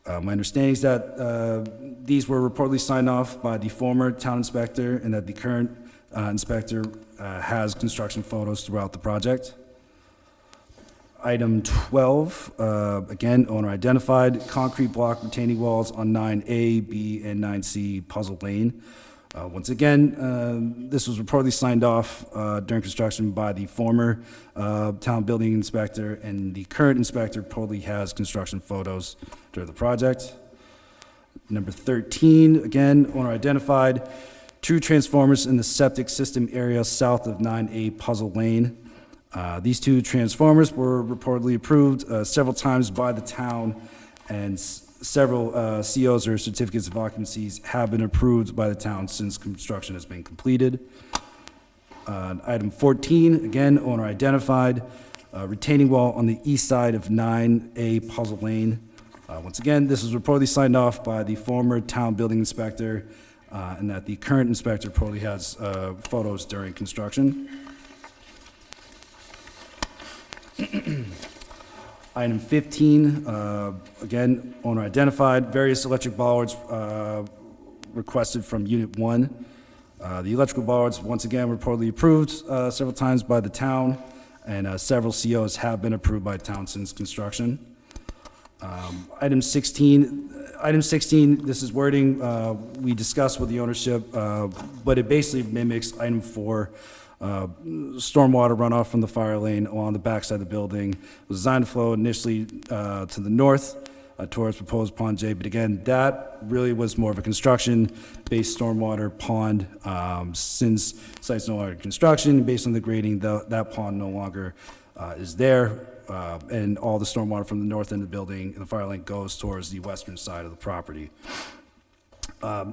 Speaker 14: My understanding is that these were reportedly signed off by the former town inspector and that the current inspector has construction photos throughout the project. Item 12, again, owner identified, concrete block retaining walls on 9A, B, and 9C Puzzle Lane. Once again, this was reportedly signed off during construction by the former town building inspector, and the current inspector reportedly has construction photos during the project. Number 13, again, owner identified, 2 transformers in the septic system area south of 9A Puzzle Lane. These two transformers were reportedly approved several times by the town, and several COs or certificates of occupancies have been approved by the town since construction has been completed. Item 14, again, owner identified, retaining wall on the east side of 9A Puzzle Lane. Once again, this was reportedly signed off by the former town building inspector, and that the current inspector reportedly has photos during construction. Item 15, again, owner identified, various electric bollards requested from Unit 1. The electrical bollards, once again, were reportedly approved several times by the town, and several COs have been approved by town since construction. Item 16, this is wording we discussed with the ownership, but it basically mimics item 4. Stormwater runoff from the fire lane along the backside of the building was designed to flow initially to the north towards proposed Pond J, but again, that really was more of a construction-based stormwater pond. Since site's no longer construction, based on the grading, that pond no longer is there, and all the stormwater from the north end of the building and the fire lane goes towards the western side of the property.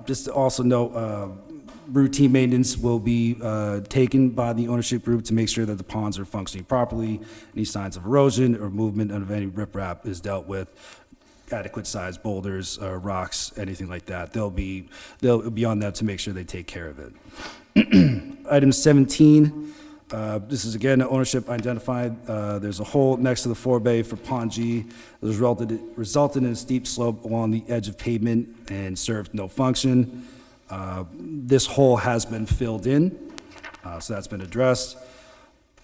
Speaker 14: Just to also note, routine maintenance will be taken by the ownership group to make sure that the ponds are functioning properly. Any signs of erosion or movement of any riprap is dealt with. Adequate sized boulders, rocks, anything like that. They'll be on them to make sure they take care of it. Item 17, this is again ownership identified. There's a hole next to the forebay for Pond G that resulted in a steep slope along the edge of pavement and served no function. This hole has been filled in, so that's been addressed.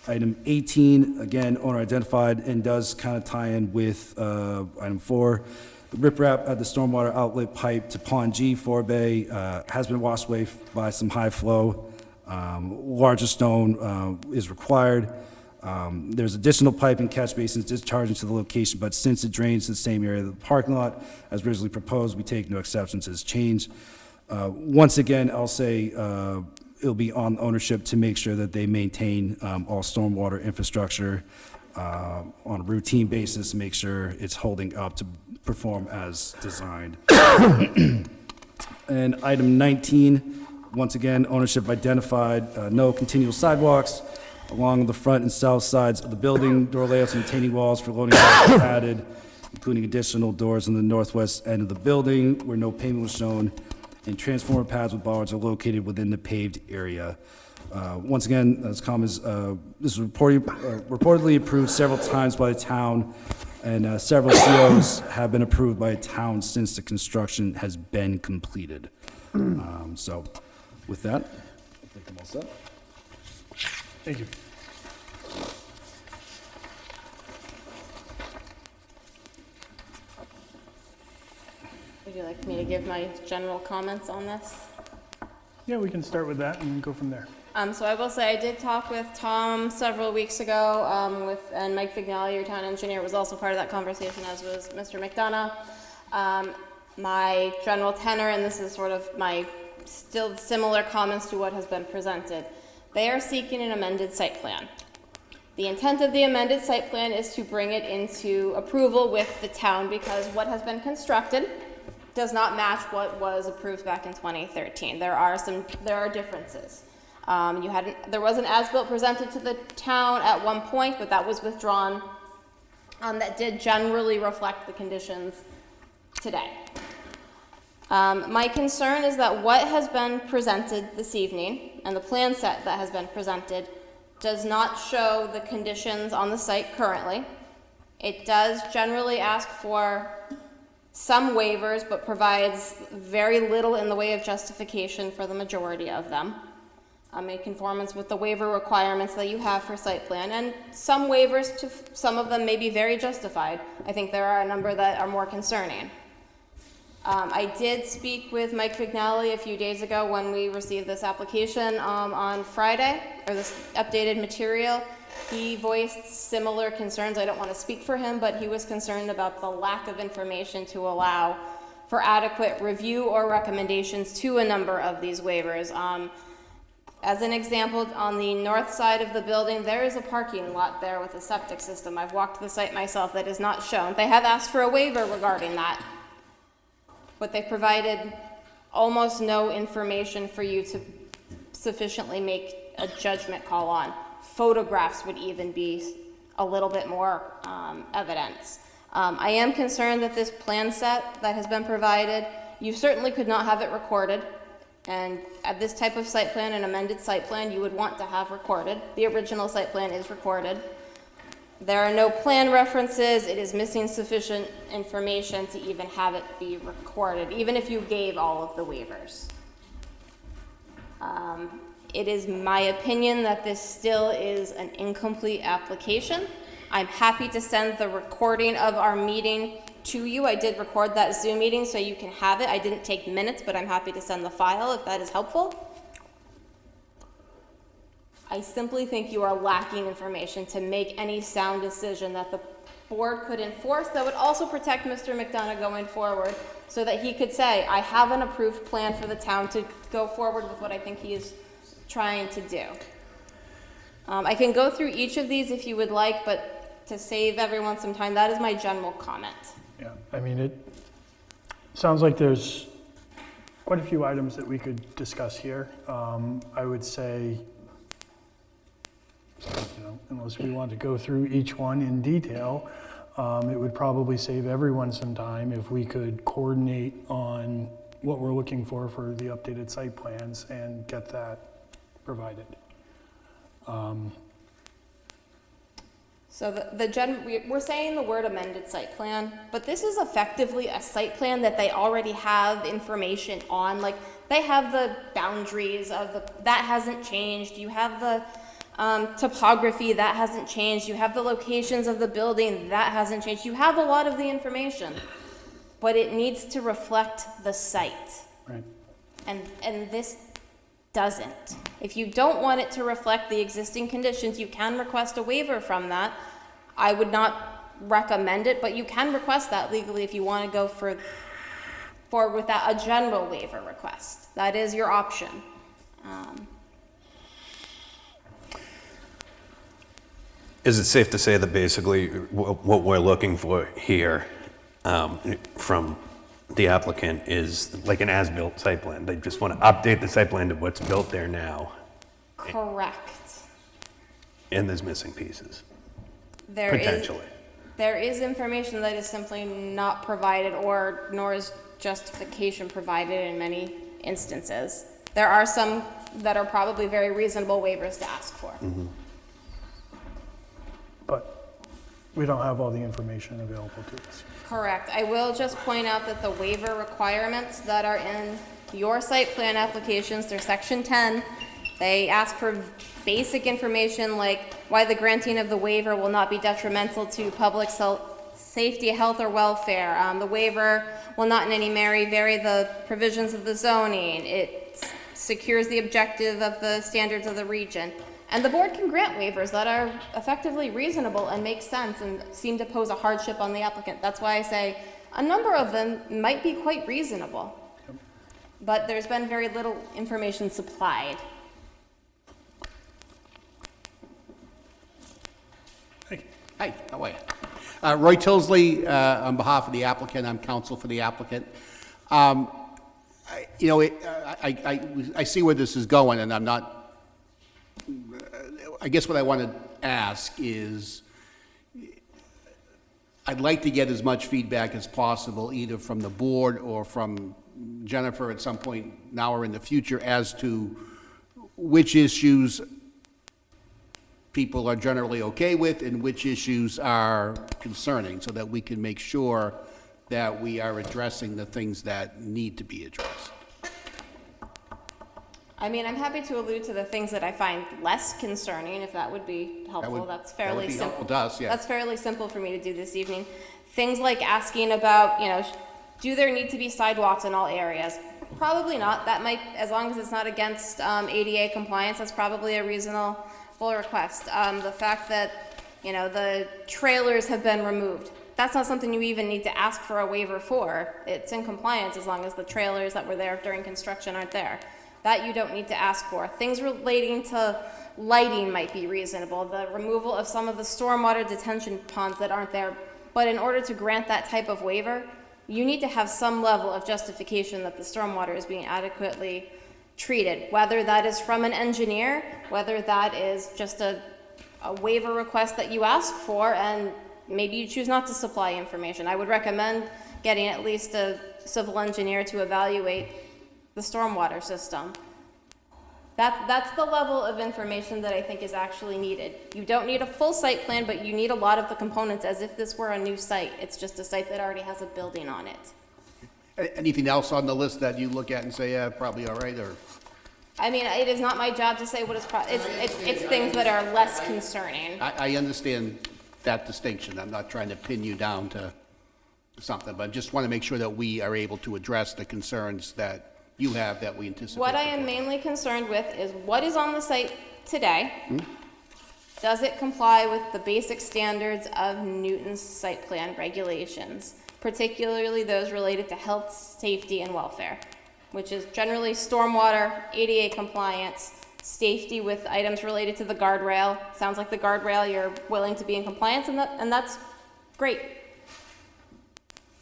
Speaker 14: Item 18, again, owner identified and does kind of tie in with item 4. The riprap at the stormwater outlet pipe to Pond G forebay has been washed away by some high flow. Larger stone is required. There's additional pipe and catch basins discharging to the location, but since it drains to the same area of the parking lot as originally proposed, we take no exception to this change. Once again, I'll say it'll be on ownership to make sure that they maintain all stormwater infrastructure on a routine basis, make sure it's holding up to perform as designed. And item 19, once again, ownership identified, no continual sidewalks along the front and south sides of the building, door layouts and retaining walls for loading docks were added, including additional doors on the northwest end of the building where no pavement was shown, and transformer pads with bollards are located within the paved area. Once again, as comments, this was reportedly approved several times by the town, and several COs have been approved by the town since the construction has been completed. So with that, I think I'm all set.
Speaker 1: Thank you.
Speaker 4: Would you like me to give my general comments on this?
Speaker 1: Yeah, we can start with that and go from there.
Speaker 4: So I will say I did talk with Tom several weeks ago, and Mike Vignali, your town engineer, was also part of that conversation, as was Mr. McDonough. My general tenor, and this is sort of my still similar comments to what has been presented. They are seeking an amended site plan. The intent of the amended site plan is to bring it into approval with the town because what has been constructed does not match what was approved back in 2013. There are differences. There was an as-built presented to the town at one point, but that was withdrawn. That did generally reflect the conditions today. My concern is that what has been presented this evening and the plan set that has been presented does not show the conditions on the site currently. It does generally ask for some waivers, but provides very little in the way of justification for the majority of them. In conformance with the waiver requirements that you have for site plan, and some waivers, to some of them may be very justified. I think there are a number that are more concerning. I did speak with Mike Vignali a few days ago when we received this application on Friday, or this updated material. He voiced similar concerns. I don't want to speak for him, but he was concerned about the lack of information to allow for adequate review or recommendations to a number of these waivers. As an example, on the north side of the building, there is a parking lot there with a septic system. I've walked the site myself. That is not shown. They have asked for a waiver regarding that, but they provided almost no information for you to sufficiently make a judgment call on. Photographs would even be a little bit more evidence. I am concerned that this plan set that has been provided, you certainly could not have it recorded. And at this type of site plan, an amended site plan, you would want to have recorded. The original site plan is recorded. There are no plan references. It is missing sufficient information to even have it be recorded, even if you gave all of the waivers. It is my opinion that this still is an incomplete application. I'm happy to send the recording of our meeting to you. I did record that Zoom meeting so you can have it. I didn't take minutes, but I'm happy to send the file if that is helpful. I simply think you are lacking information to make any sound decision that the board could enforce that would also protect Mr. McDonough going forward, so that he could say, I have an approved plan for the town to go forward with what I think he is trying to do. I can go through each of these if you would like, but to save everyone some time, that is my general comment.
Speaker 1: Yeah, I mean, it sounds like there's quite a few items that we could discuss here. I would say, unless we want to go through each one in detail, it would probably save everyone some time if we could coordinate on what we're looking for the updated site plans and get that provided.
Speaker 4: So we're saying the word amended site plan, but this is effectively a site plan that they already have information on. Like, they have the boundaries that hasn't changed. You have the topography, that hasn't changed. You have the locations of the building, that hasn't changed. You have a lot of the information, but it needs to reflect the site.
Speaker 1: Right.
Speaker 4: And this doesn't. If you don't want it to reflect the existing conditions, you can request a waiver from that. I would not recommend it, but you can request that legally if you want to go forward with that, a general waiver request. That is your option.
Speaker 2: Is it safe to say that basically what we're looking for here from the applicant is like an as-built site plan? They just want to update the site plan to what's built there now,
Speaker 4: Correct.
Speaker 2: and there's missing pieces,
Speaker 4: There is-
Speaker 2: potentially.
Speaker 4: There is information that is simply not provided, nor is justification provided in many instances. There are some that are probably very reasonable waivers to ask for.
Speaker 2: Mm-hmm.
Speaker 1: But we don't have all the information available to us.
Speaker 4: Correct. I will just point out that the waiver requirements that are in your site plan applications, they're section 10. They ask for basic information like why the granting of the waiver will not be detrimental to public safety, health, or welfare. The waiver will not in any manner vary the provisions of the zoning. It secures the objective of the standards of the region. And the board can grant waivers that are effectively reasonable and make sense and seem to pose a hardship on the applicant. That's why I say a number of them might be quite reasonable. But there's been very little information supplied.
Speaker 11: Hi, how are you? Roy Tilsley, on behalf of the applicant, I'm counsel for the applicant. I see where this is going, and I'm not, I guess what I want to ask is, I'd like to get as much feedback as possible, either from the board or from Jennifer at some point now or in the future, as to which issues people are generally okay with and which issues are concerning, so that we can make sure that we are addressing the things that need to be addressed.
Speaker 4: I mean, I'm happy to allude to the things that I find less concerning, if that would be helpful. That's fairly simple.
Speaker 11: Helpful to us, yeah.
Speaker 4: That's fairly simple for me to do this evening. Things like asking about, do there need to be sidewalks in all areas? Probably not. That might, as long as it's not against ADA compliance, that's probably a reasonable request. The fact that, the trailers have been removed, that's not something you even need to ask for a waiver for. It's in compliance as long as the trailers that were there during construction aren't there. That you don't need to ask for. Things relating to lighting might be reasonable, the removal of some of the stormwater detention ponds that aren't there. But in order to grant that type of waiver, you need to have some level of justification that the stormwater is being adequately treated, whether that is from an engineer, whether that is just a waiver request that you ask for, and maybe you choose not to supply information. I would recommend getting at least a civil engineer to evaluate the stormwater system. That's the level of information that I think is actually needed. You don't need a full site plan, but you need a lot of the components as if this were a new site. It's just a site that already has a building on it.
Speaker 11: Anything else on the list that you look at and say, yeah, probably all right, or?
Speaker 4: I mean, it is not my job to say what is, it's things that are less concerning.
Speaker 11: I understand that distinction. I'm not trying to pin you down to something, but I just want to make sure that we are able to address the concerns that you have that we anticipate.
Speaker 4: What I am mainly concerned with is what is on the site today. Does it comply with the basic standards of Newton's site plan regulations, particularly those related to health, safety, and welfare, which is generally stormwater, ADA compliance, safety with items related to the guardrail. Sounds like the guardrail you're willing to be in compliance, and that's great.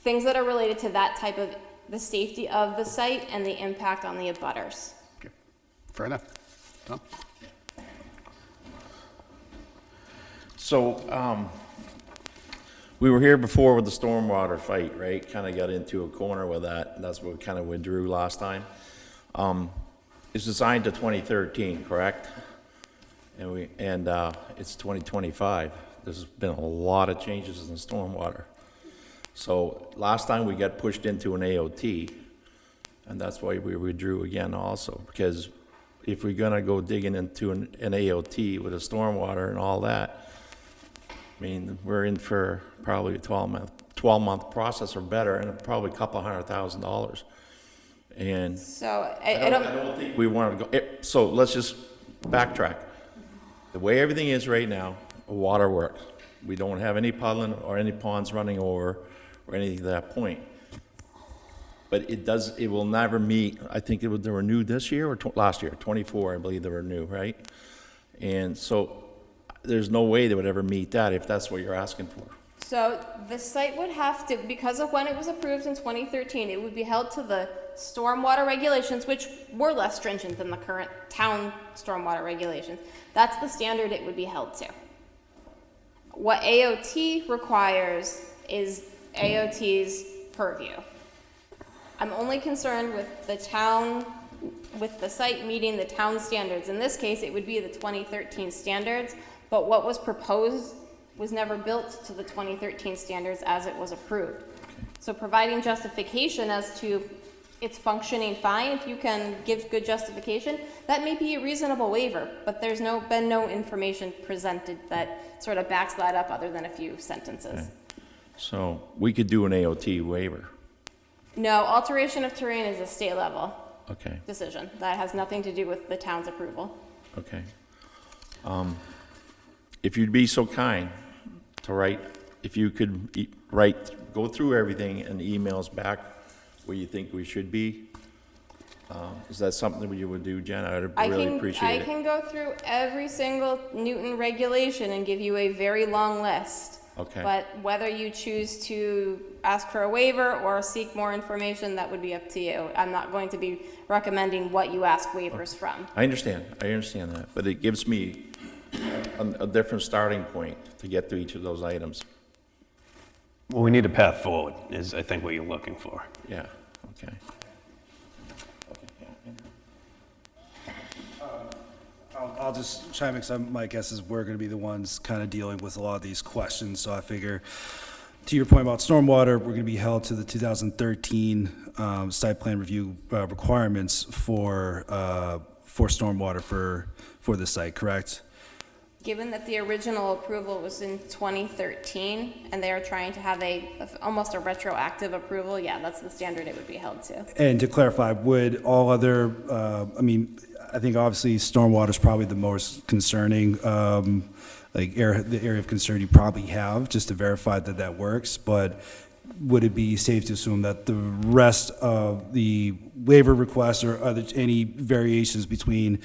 Speaker 4: Things that are related to that type of the safety of the site and the impact on the abutters.
Speaker 11: Okay. Fair enough. Tom?
Speaker 12: So, we were here before with the stormwater fight, right? Kind of got into a corner with that, and that's what we kind of withdrew last time. It's designed to 2013, correct? And it's 2025. There's been a lot of changes in the stormwater. So last time we got pushed into an AOT, and that's why we withdrew again also, because if we're gonna go digging into an AOT with a stormwater and all that, I mean, we're in for probably a 12-month process or better, and probably a couple $100,000. And
Speaker 4: So
Speaker 12: I don't think we want to go, so let's just backtrack. The way everything is right now, water works. We don't have any puddling or any ponds running over or anything to that point. But it will never meet, I think they were new this year or last year, 24, I believe they were new, right? And so there's no way they would ever meet that if that's what you're asking for.
Speaker 4: So the site would have to, because of when it was approved in 2013, it would be held to the stormwater regulations, which were less stringent than the current town stormwater regulations. That's the standard it would be held to. What AOT requires is AOT's purview. I'm only concerned with the town, with the site meeting the town standards. In this case, it would be the 2013 standards, but what was proposed was never built to the 2013 standards as it was approved. So providing justification as to it's functioning fine, if you can give good justification, that may be a reasonable waiver, but there's been no information presented that sort of backs that up other than a few sentences.
Speaker 12: Okay. So we could do an AOT waiver.
Speaker 4: No, alteration of terrain is a state level
Speaker 12: Okay,
Speaker 4: decision. That has nothing to do with the town's approval.
Speaker 12: okay. If you'd be so kind to write, if you could go through everything and emails back where you think we should be. Is that something that you would do, Jen? I'd really appreciate it.
Speaker 4: I can go through every single Newton regulation and give you a very long list.
Speaker 12: Okay.
Speaker 4: But whether you choose to ask for a waiver or seek more information, that would be up to you. I'm not going to be recommending what you ask waivers from.
Speaker 12: I understand that, but it gives me a different starting point to get to each of those items.
Speaker 2: Well, we need a path forward, is I think what you're looking for.
Speaker 12: Yeah, okay.
Speaker 14: I'll just chime in, 'cause my guess is we're gonna be the ones kind of dealing with a lot of these questions, so I figure, to your point about stormwater, we're gonna be held to the 2013 site plan review requirements for stormwater for the site, correct?
Speaker 4: Given that the original approval was in 2013 and they are trying to have almost a retroactive approval, yeah, that's the standard it would be held to.
Speaker 14: And to clarify, would all other, I think obviously stormwater is probably the most concerning, the area of concern you probably have, just to verify that that works, but would it be safe to assume that the rest of the waiver requests or any variations between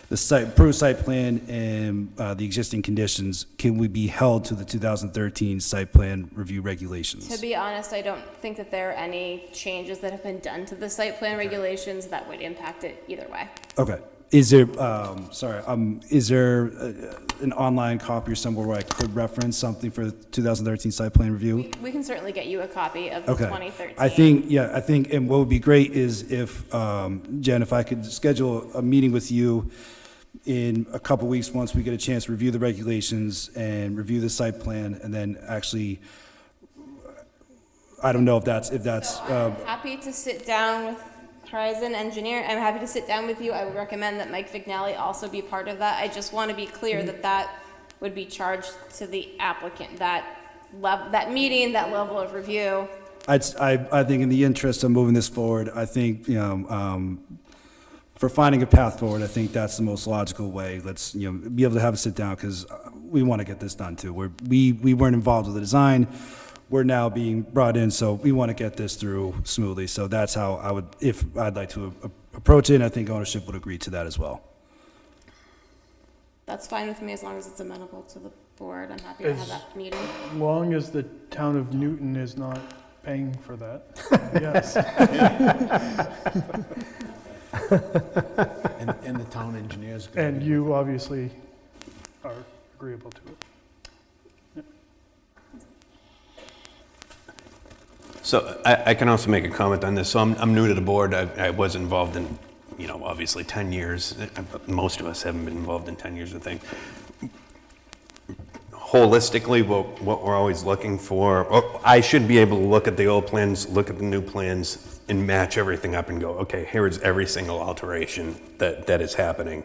Speaker 14: the approved site plan and the existing conditions, can we be held to the 2013 site plan review regulations?
Speaker 4: To be honest, I don't think that there are any changes that have been done to the site plan regulations that would impact it either way.
Speaker 14: Okay. Is there, is there an online copy or somewhere where I could reference something for the 2013 site plan review?
Speaker 4: We can certainly get you a copy of the
Speaker 14: Okay.
Speaker 4: 2013.
Speaker 14: I think, and what would be great is if, Jen, if I could schedule a meeting with you in a couple weeks, once we get a chance to review the regulations and review the site plan, and then actually, I don't know if that's,
Speaker 4: I'm happy to sit down with Horizon Engineer. I'm happy to sit down with you. I would recommend that Mike Vignali also be part of that. I just want to be clear that that would be charged to the applicant, that meeting, that level of review.
Speaker 14: I think in the interest of moving this forward, I think, for finding a path forward, I think that's the most logical way. Let's, be able to have a sit down, because we want to get this done too. We weren't involved with the design. We're now being brought in, so we want to get this through smoothly. So that's how I would, if I'd like to approach it, and I think ownership would agree to that as well.
Speaker 4: That's fine with me as long as it's amenable to the board. I'm happy to have that meeting.
Speaker 1: As long as the town of Newton is not paying for that, yes.
Speaker 9: And the town engineers.
Speaker 1: And you obviously are agreeable to it.
Speaker 2: So I can also make a comment on this. So I'm new to the board. I was involved in, obviously 10 years. Most of us haven't been involved in 10 years, I think. Holistically, what we're always looking for, I should be able to look at the old plans, look at the new plans, and match everything up and go, okay, here is every single alteration that is happening.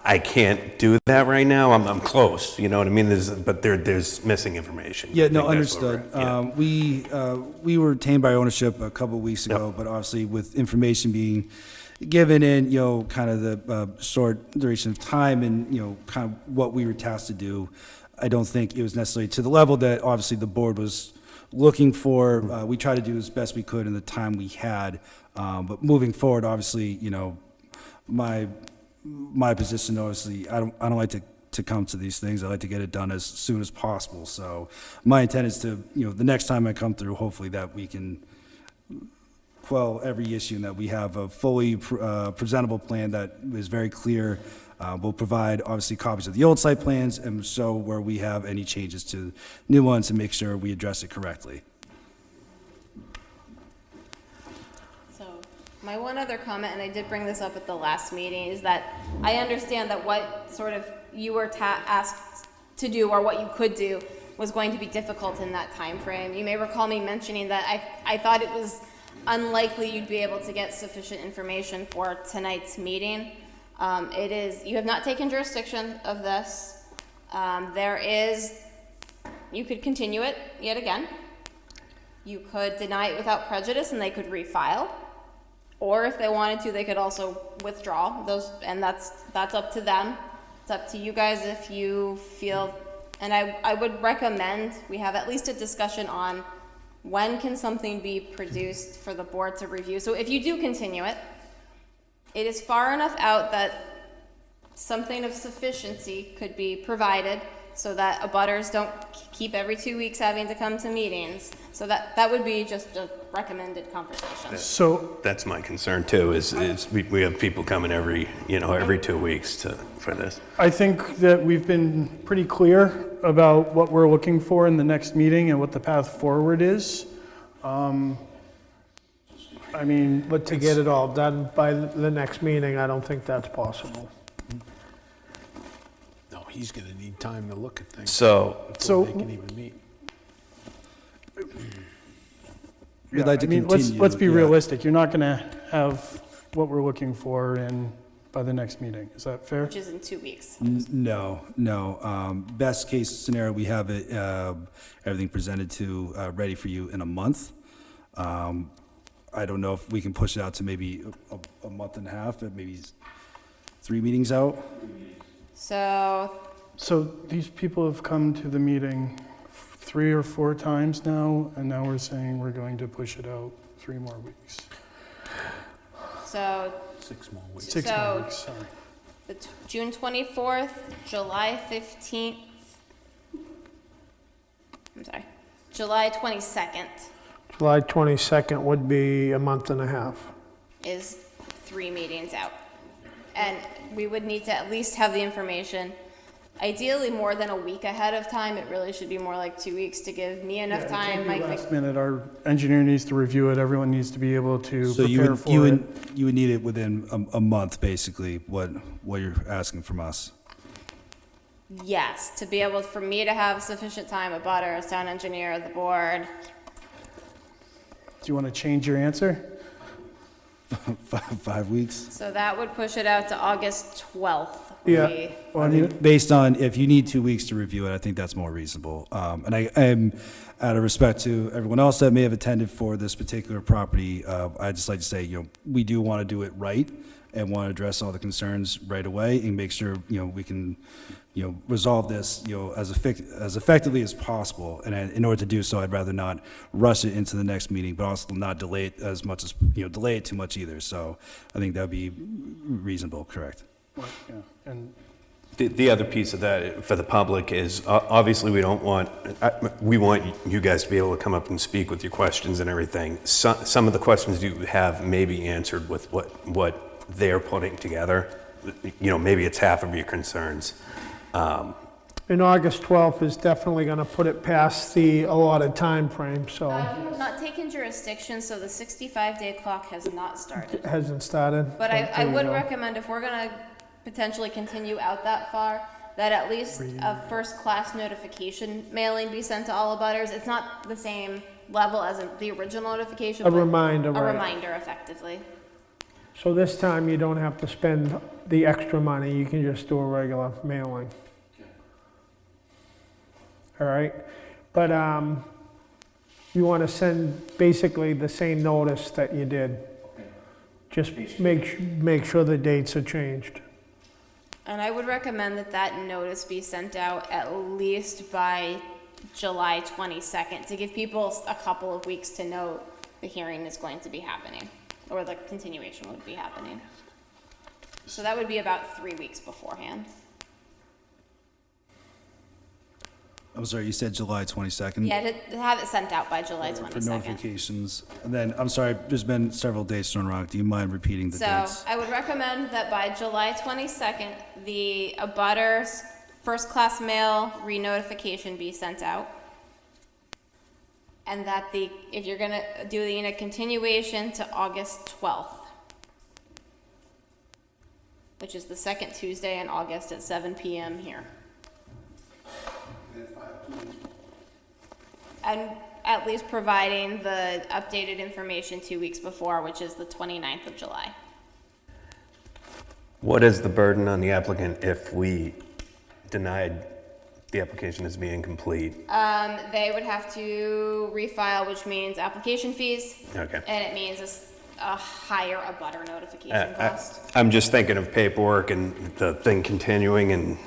Speaker 2: I can't do that right now. I'm close, you know what I mean? There's missing information.
Speaker 14: Yeah,
Speaker 2: I
Speaker 14: no,
Speaker 2: think that's where
Speaker 14: understood.
Speaker 2: we're-
Speaker 14: We were retained by ownership a couple of weeks ago, but obviously with information being given in, kind of the short duration of time and, kind of what we were tasked to do, I don't think it was necessarily to the level that obviously the board was looking for. We tried to do as best we could in the time we had. But moving forward, obviously, my position, obviously, I don't like to come to these things. I like to get it done as soon as possible. So my intent is to, the next time I come through, hopefully that we can quell every issue and that we have a fully presentable plan that is very clear. We'll provide, obviously, copies of the old site plans and show where we have any changes to new ones and make sure we address it correctly.
Speaker 4: My one other comment, and I did bring this up at the last meeting, is that I understand that what sort of you were asked to do or what you could do was going to be difficult in that time frame. You may recall me mentioning that I thought it was unlikely you'd be able to get sufficient information for tonight's meeting. You have not taken jurisdiction of this. You could continue it yet again. You could deny it without prejudice and they could refile. Or if they wanted to, they could also withdraw those, and that's up to them. It's up to you guys if you feel, and I would recommend we have at least a discussion on when can something be produced for the board to review. So if you do continue it, it is far enough out that something of sufficiency could be provided so that abutters don't keep every 2 weeks having to come to meetings. So that would be just a recommended conversation.
Speaker 1: So
Speaker 2: That's my concern too, is we have people coming every 2 weeks for this.
Speaker 1: I think that we've been pretty clear about what we're looking for in the next meeting and what the path forward is.
Speaker 6: But to get it all done by the next meeting, I don't think that's possible.
Speaker 9: No, he's going to need time to look at things.
Speaker 2: So
Speaker 9: Before they can even meet.
Speaker 14: We'd like to continue,
Speaker 1: let's be
Speaker 14: yeah.
Speaker 1: realistic. You're not going to have what we're looking for by the next meeting. Is that fair?
Speaker 4: Which is in 2 weeks.
Speaker 14: No. Best case scenario, we have it, everything presented ready for you in a month. I don't know if we can push it out to maybe a month and a half, maybe 3 meetings out.
Speaker 4: So
Speaker 1: So these people have come to the meeting 3 or 4 times now, and now we're saying we're going to push it out 3 more weeks.
Speaker 4: So
Speaker 9: 6 more weeks.
Speaker 1: 6 more weeks, sorry.
Speaker 4: the June 24th, July 15th, I'm sorry, July 22nd
Speaker 6: July 22nd would be a month and a half.
Speaker 4: is 3 meetings out. And we would need to at least have the information, ideally more than a week ahead of time. It really should be more like 2 weeks to give me enough time. Mike,
Speaker 1: Last minute, our engineer needs to review it, everyone needs to be able to
Speaker 14: So
Speaker 1: prepare for it.
Speaker 14: you would need it within a month, basically, what you're asking from us.
Speaker 4: yes, to be able, for me to have sufficient time, a butter, a town engineer, the board.
Speaker 1: Do you want to change your answer?
Speaker 14: 5 weeks?
Speaker 4: So that would push it out to August 12th.
Speaker 6: Yeah.
Speaker 1: Well, I mean,
Speaker 14: Based on, if you need 2 weeks to review it, I think that's more reasonable. And I'm, out of respect to everyone else that may have attended for this particular property, I'd just like to say, we do want to do it right and want to address all the concerns right away and make sure, we can, resolve this, as effectively as possible. And in order to do so, I'd rather not rush it into the next meeting, but also not delay it as much as, delay it too much either. So I think that'd be reasonable, correct?
Speaker 1: yeah, and
Speaker 2: The other piece of that for the public is, obviously, we want you guys to be able to come up and speak with your questions and everything. Some of the questions you have may be answered with what they're putting together. Maybe it's half of your concerns.
Speaker 6: And August 12th is definitely going to put it past the allotted time frame, so
Speaker 4: You have not taken jurisdiction, so the 65-day clock has not started.
Speaker 6: it hasn't started.
Speaker 4: But
Speaker 6: There
Speaker 4: I
Speaker 6: you
Speaker 4: would
Speaker 6: go.
Speaker 4: recommend, if we're gonna potentially continue out that far, that at least a first-class notification mailing be sent to all abutters. It's not the same level as the original notification.
Speaker 6: A
Speaker 4: but
Speaker 6: reminder,
Speaker 4: A
Speaker 6: right.
Speaker 4: reminder, effectively.
Speaker 6: So this time you don't have to spend the extra money, you can just do a regular mailing. All right, but you want to send basically the same notice that you did. Just make sure the dates are changed.
Speaker 4: And I would recommend that that notice be sent out at least by July 22nd, to give people a couple of weeks to know the hearing is going to be happening, or the continuation would be happening. So that would be about 3 weeks beforehand.
Speaker 14: I'm sorry, you said July 22nd?
Speaker 4: Yeah, to have it sent out by July 22nd.
Speaker 14: For notifications. And then, I'm sorry, there's been several dates thrown around. Do you mind repeating the
Speaker 4: So
Speaker 14: dates?
Speaker 4: I would recommend that by July 22nd, the abutters first-class mail re-notification be sent out. And that if you're gonna do a continuation to August 12th, which is the second Tuesday in August at 7 PM here. And at least providing the updated information 2 weeks before, which is the 29th of July.
Speaker 2: What is the burden on the applicant if we denied the application as being complete?
Speaker 4: They would have to refile, which means application fees.
Speaker 2: Okay.
Speaker 4: And it means a higher abutter notification cost.
Speaker 2: I'm just thinking of paperwork and the thing continuing and,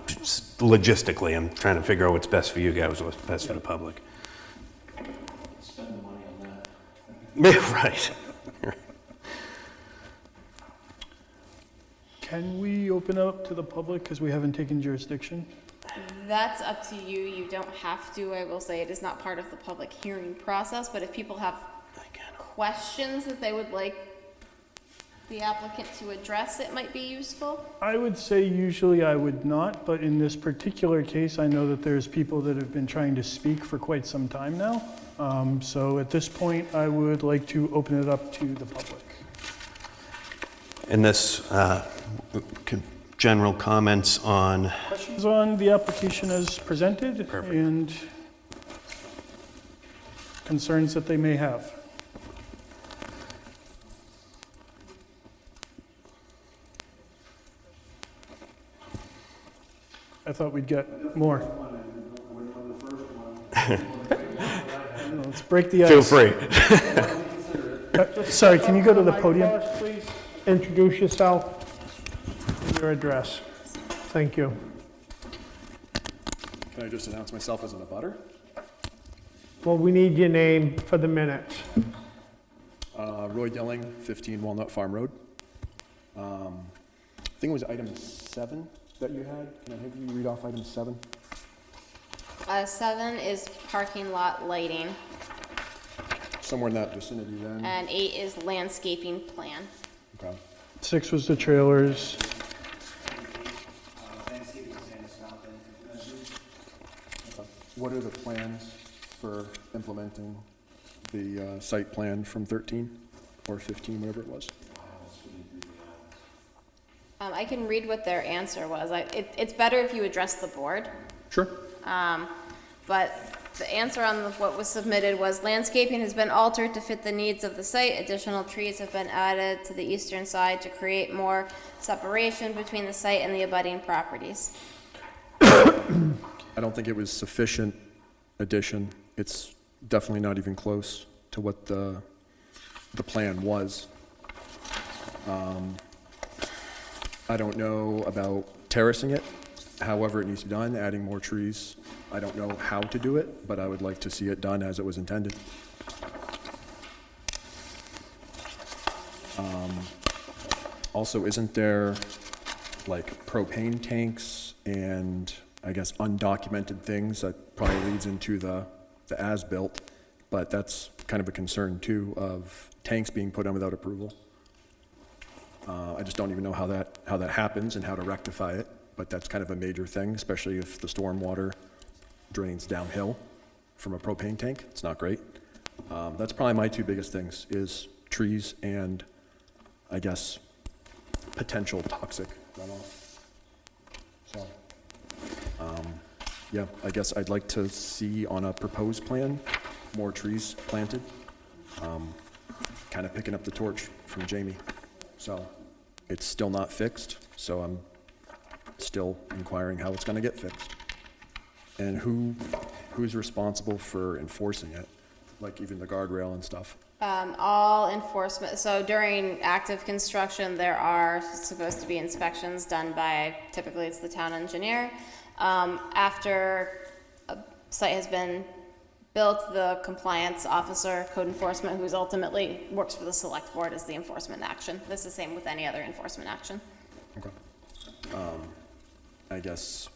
Speaker 2: just logistically, I'm trying to figure out what's best for you guys, what's best for the public.
Speaker 12: Spend the money on that.
Speaker 2: Right.
Speaker 1: can we open it up to the public, because we haven't taken jurisdiction?
Speaker 4: That's up to you. You don't have to. I will say it is not part of the public hearing process, but if people have questions that they would like the applicant to address, it might be useful.
Speaker 1: I would say usually I would not, but in this particular case, I know that there's people that have been trying to speak for quite some time now. So at this point, I would like to open it up to the public.
Speaker 2: And this, general comments on,
Speaker 1: Questions on the application as presented?
Speaker 2: Perfect.
Speaker 1: And concerns that they may have. I thought we'd get more. Let's break the ice.
Speaker 2: feel free.
Speaker 1: Sorry, can you go to the podium?
Speaker 6: Please introduce yourself and your address. Thank you.
Speaker 13: Can I just announce myself as an abutter?
Speaker 6: Well, we need your name for the minutes.
Speaker 13: Roy Dilling, 15 Walnut Farm Road. I think it was item 7 that you had. Can I have you read off item 7?
Speaker 4: 7 is parking lot lighting,
Speaker 13: Somewhere in that vicinity then.
Speaker 4: and 8 is landscaping plan.
Speaker 13: Okay.
Speaker 1: 6 was the trailers.
Speaker 13: What are the plans for implementing the site plan from 13 or 15, whatever it was?
Speaker 4: I can read what their answer was. It's better if you address the board.
Speaker 13: Sure.
Speaker 4: But the answer on what was submitted was landscaping has been altered to fit the needs of the site. Additional trees have been added to the eastern side to create more separation between the site and the abutting properties.
Speaker 13: I don't think it was sufficient addition. It's definitely not even close to what the plan was. I don't know about terracing it, however it needs to be done, adding more trees. I don't know how to do it, but I would like to see it done as it was intended. Also, isn't there like propane tanks and I guess undocumented things that probably leads into the as-built, but that's kind of a concern too of tanks being put on without approval. I just don't even know how that happens and how to rectify it, but that's kind of a major thing, especially if the stormwater drains downhill from a propane tank. It's not great. That's probably my 2 biggest things is trees and I guess potential toxic runoff. So, yeah, I guess I'd like to see on a proposed plan more trees planted. Kind of picking up the torch from Jamie. So it's still not fixed, so I'm still inquiring how it's going to get fixed. And who's responsible for enforcing it, like even the guardrail and stuff?
Speaker 4: All enforcement, so during active construction, there are supposed to be inspections done by, typically it's the town engineer. After a site has been built, the compliance officer, code enforcement, who's ultimately works for the select board, is the enforcement action. This is the same with any other enforcement action.
Speaker 13: Okay. I guess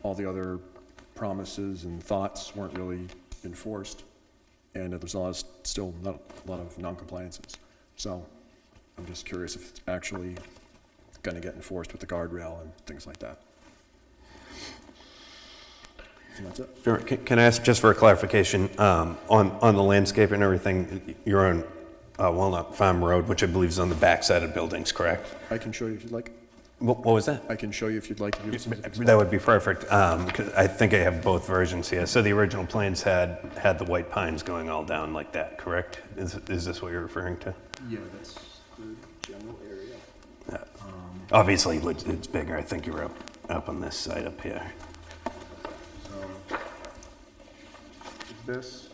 Speaker 13: all the other promises and thoughts weren't really enforced, and there's still not a lot of non-compliances. So I'm just curious if it's actually going to get enforced with the guardrail and things like that. And that's it.
Speaker 2: Sure. Can I ask just for a clarification, on the landscape and everything, you're on Walnut Farm Road, which I believe is on the back side of buildings, correct?
Speaker 13: I can show you if you'd like.
Speaker 2: What was that?
Speaker 13: I can show you if you'd like.
Speaker 2: That would be perfect, 'cause I think I have both versions here. So the original plans had the white pines going all down like that, correct? Is this what you're referring to?
Speaker 13: Yeah, that's the general area.
Speaker 2: Obviously, it's bigger. I think you're up on this side up here.
Speaker 13: So this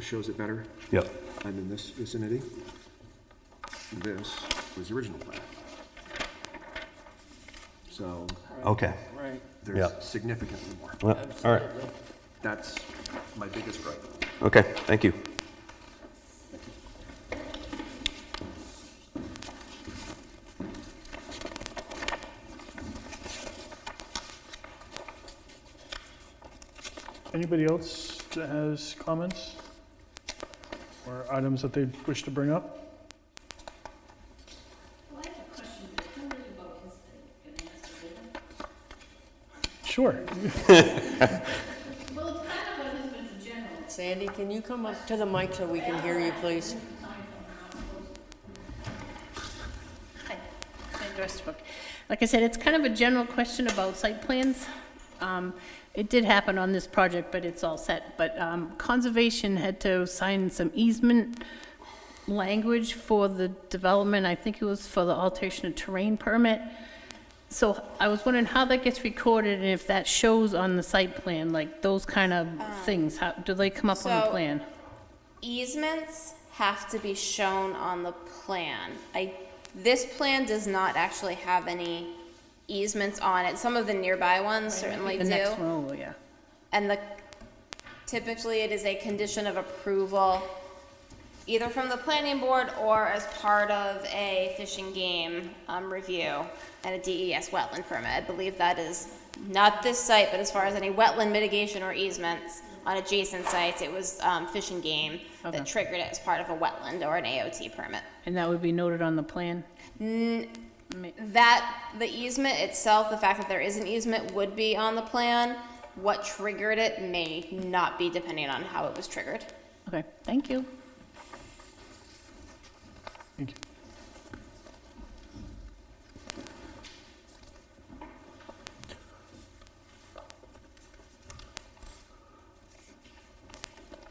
Speaker 13: shows it better.
Speaker 2: Yep.
Speaker 13: I'm in this vicinity. This was the original plan. So
Speaker 2: Okay.
Speaker 8: Right.
Speaker 13: there's
Speaker 2: Yep.
Speaker 13: significantly more.
Speaker 2: Well, all right.
Speaker 13: That's my biggest gripe.
Speaker 2: Okay, thank you.
Speaker 1: Anybody else that has comments or items that they wish to bring up? Sure.
Speaker 8: Sandy, can you come up to the mic so we can hear you, please?
Speaker 7: Hi, Sandy Westbrook. Like I said, it's kind of a general question about site plans. It did happen on this project, but it's all set. But Conservation had to sign some easement language for the development. I think it was for the alteration of terrain permit. So I was wondering how that gets recorded and if that shows on the site plan, like those kind of things. How do they come up on the
Speaker 4: So-
Speaker 7: plan?
Speaker 4: Easements have to be shown on the plan. This plan does not actually have any easements on it. Some of the nearby ones certainly
Speaker 7: The
Speaker 4: do.
Speaker 7: next one over, yeah.
Speaker 4: And typically it is a condition of approval, either from the planning board or as part of a Fish and Game review and a DES wetland permit. I believe that is not this site, but as far as any wetland mitigation or easements on adjacent sites, it was Fish and Game that triggered it as part of a wetland or an AOT permit.
Speaker 7: And that would be noted on the plan?
Speaker 4: That, the easement itself, the fact that there is an easement would be on the plan. What triggered it may not be, depending on how it was triggered.
Speaker 7: Okay, thank you.
Speaker 1: Thank you.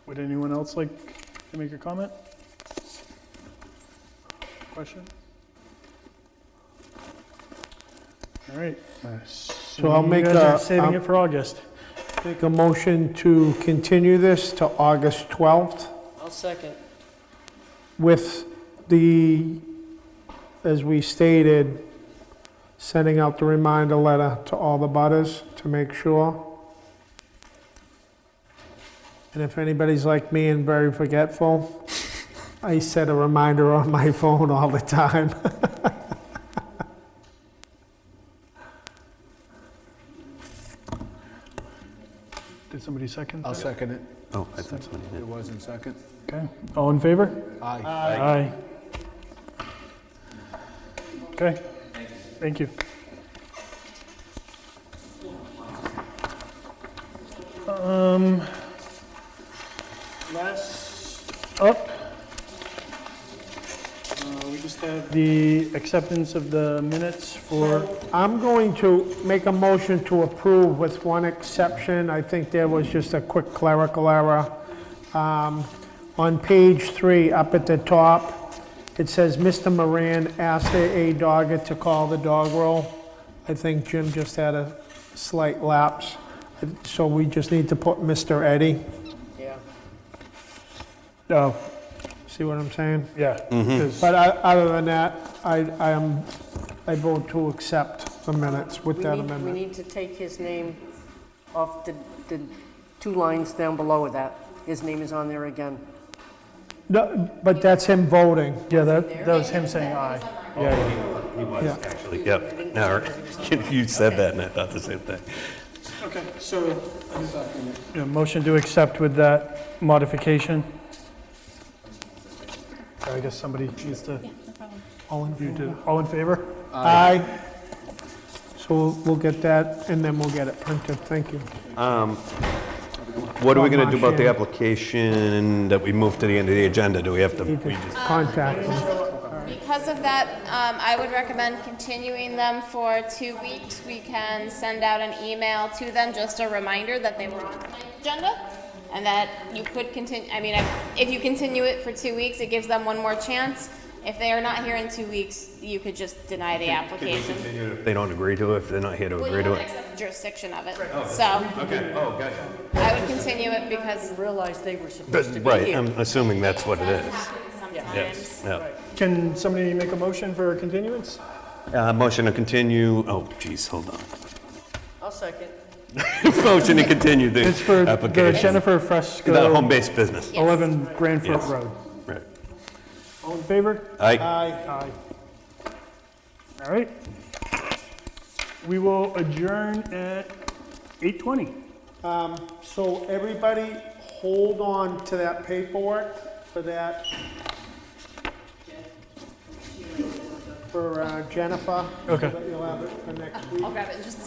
Speaker 1: Would anyone else like to make a comment? Question? All right.
Speaker 6: So I'll make
Speaker 1: you guys are
Speaker 6: a-
Speaker 1: saving it for August.
Speaker 6: Make a motion to continue this to August 12th
Speaker 8: I'll second.
Speaker 6: with the, as we stated, sending out the reminder letter to all the butters to make sure. And if anybody's like me and very forgetful, I set a reminder on my phone all the time.
Speaker 1: Did somebody second?
Speaker 9: I'll second it.
Speaker 2: Oh, I thought somebody
Speaker 9: It
Speaker 2: did.
Speaker 9: wasn't second.
Speaker 1: Okay. All in favor?
Speaker 9: Aye.
Speaker 1: Aye. Okay. Thank you. Last up, we just have the acceptance of the minutes for,
Speaker 6: I'm going to make a motion to approve with one exception. I think there was just a quick clerical error. On page 3, up at the top, it says, Mr. Moran asked a dogger to call the dog roll. I think Jim just had a slight lapse, so we just need to put Mr. Eddie.
Speaker 8: Yeah.
Speaker 1: oh,
Speaker 6: See what I'm saying?
Speaker 1: yeah. 'cause-
Speaker 6: But other than that, I vote to accept the minutes with that
Speaker 8: We
Speaker 6: amendment.
Speaker 8: need to take his name off the 2 lines down below that. His name is on there again.
Speaker 6: No, but that's him voting.
Speaker 1: Yeah, that was him saying aye. Yeah,
Speaker 2: He was,
Speaker 6: Yeah.
Speaker 2: actually, yep. Now, you said that and I thought the same thing.
Speaker 11: Okay, so,
Speaker 1: yeah. Motion to accept with that modification. I guess somebody needs to,
Speaker 6: All in favor?
Speaker 1: all in favor?
Speaker 6: Aye. So we'll get that, and then we'll get it printed. Thank you.
Speaker 2: What are we gonna do about the
Speaker 6: Marchand.
Speaker 2: application that we moved to the end of the agenda? Do we have to,
Speaker 6: Need to
Speaker 2: we just,
Speaker 6: contact them.
Speaker 4: Because of that, I would recommend continuing them for 2 weeks. We can send out an email to them, just a reminder that they were on tonight's agenda, and that you could continue, I mean, if you continue it for 2 weeks, it gives them one more chance. If they are not here in 2 weeks, you could just deny the application.
Speaker 2: if they don't agree to it, if they're not here to
Speaker 4: Well, you
Speaker 2: agree to
Speaker 4: don't
Speaker 2: it?
Speaker 4: accept the jurisdiction of it, so
Speaker 2: Okay, oh, gotcha.
Speaker 4: I would continue it because
Speaker 8: Realized they were supposed to be
Speaker 2: Right,
Speaker 8: here.
Speaker 2: I'm assuming that's what it is.
Speaker 4: sometimes.
Speaker 2: Yeah.
Speaker 1: Can somebody make a motion for continuance?
Speaker 2: Motion to continue, oh, geez, hold on.
Speaker 8: I'll second.
Speaker 2: Motion to continue the
Speaker 1: It's for the
Speaker 2: application.
Speaker 1: Jennifer
Speaker 2: The
Speaker 1: Fresco,
Speaker 2: home-based business.
Speaker 1: 11 Grandfoot
Speaker 2: Yes.
Speaker 1: Road.
Speaker 2: Right.
Speaker 1: All in favor?
Speaker 2: Aye.
Speaker 1: Aye. All right. We will adjourn at 8:20.
Speaker 6: So everybody, hold on to that paperwork for that. For Jennifer.
Speaker 1: Okay.
Speaker 6: So that you'll have it for next week.
Speaker 4: I'll grab it in just a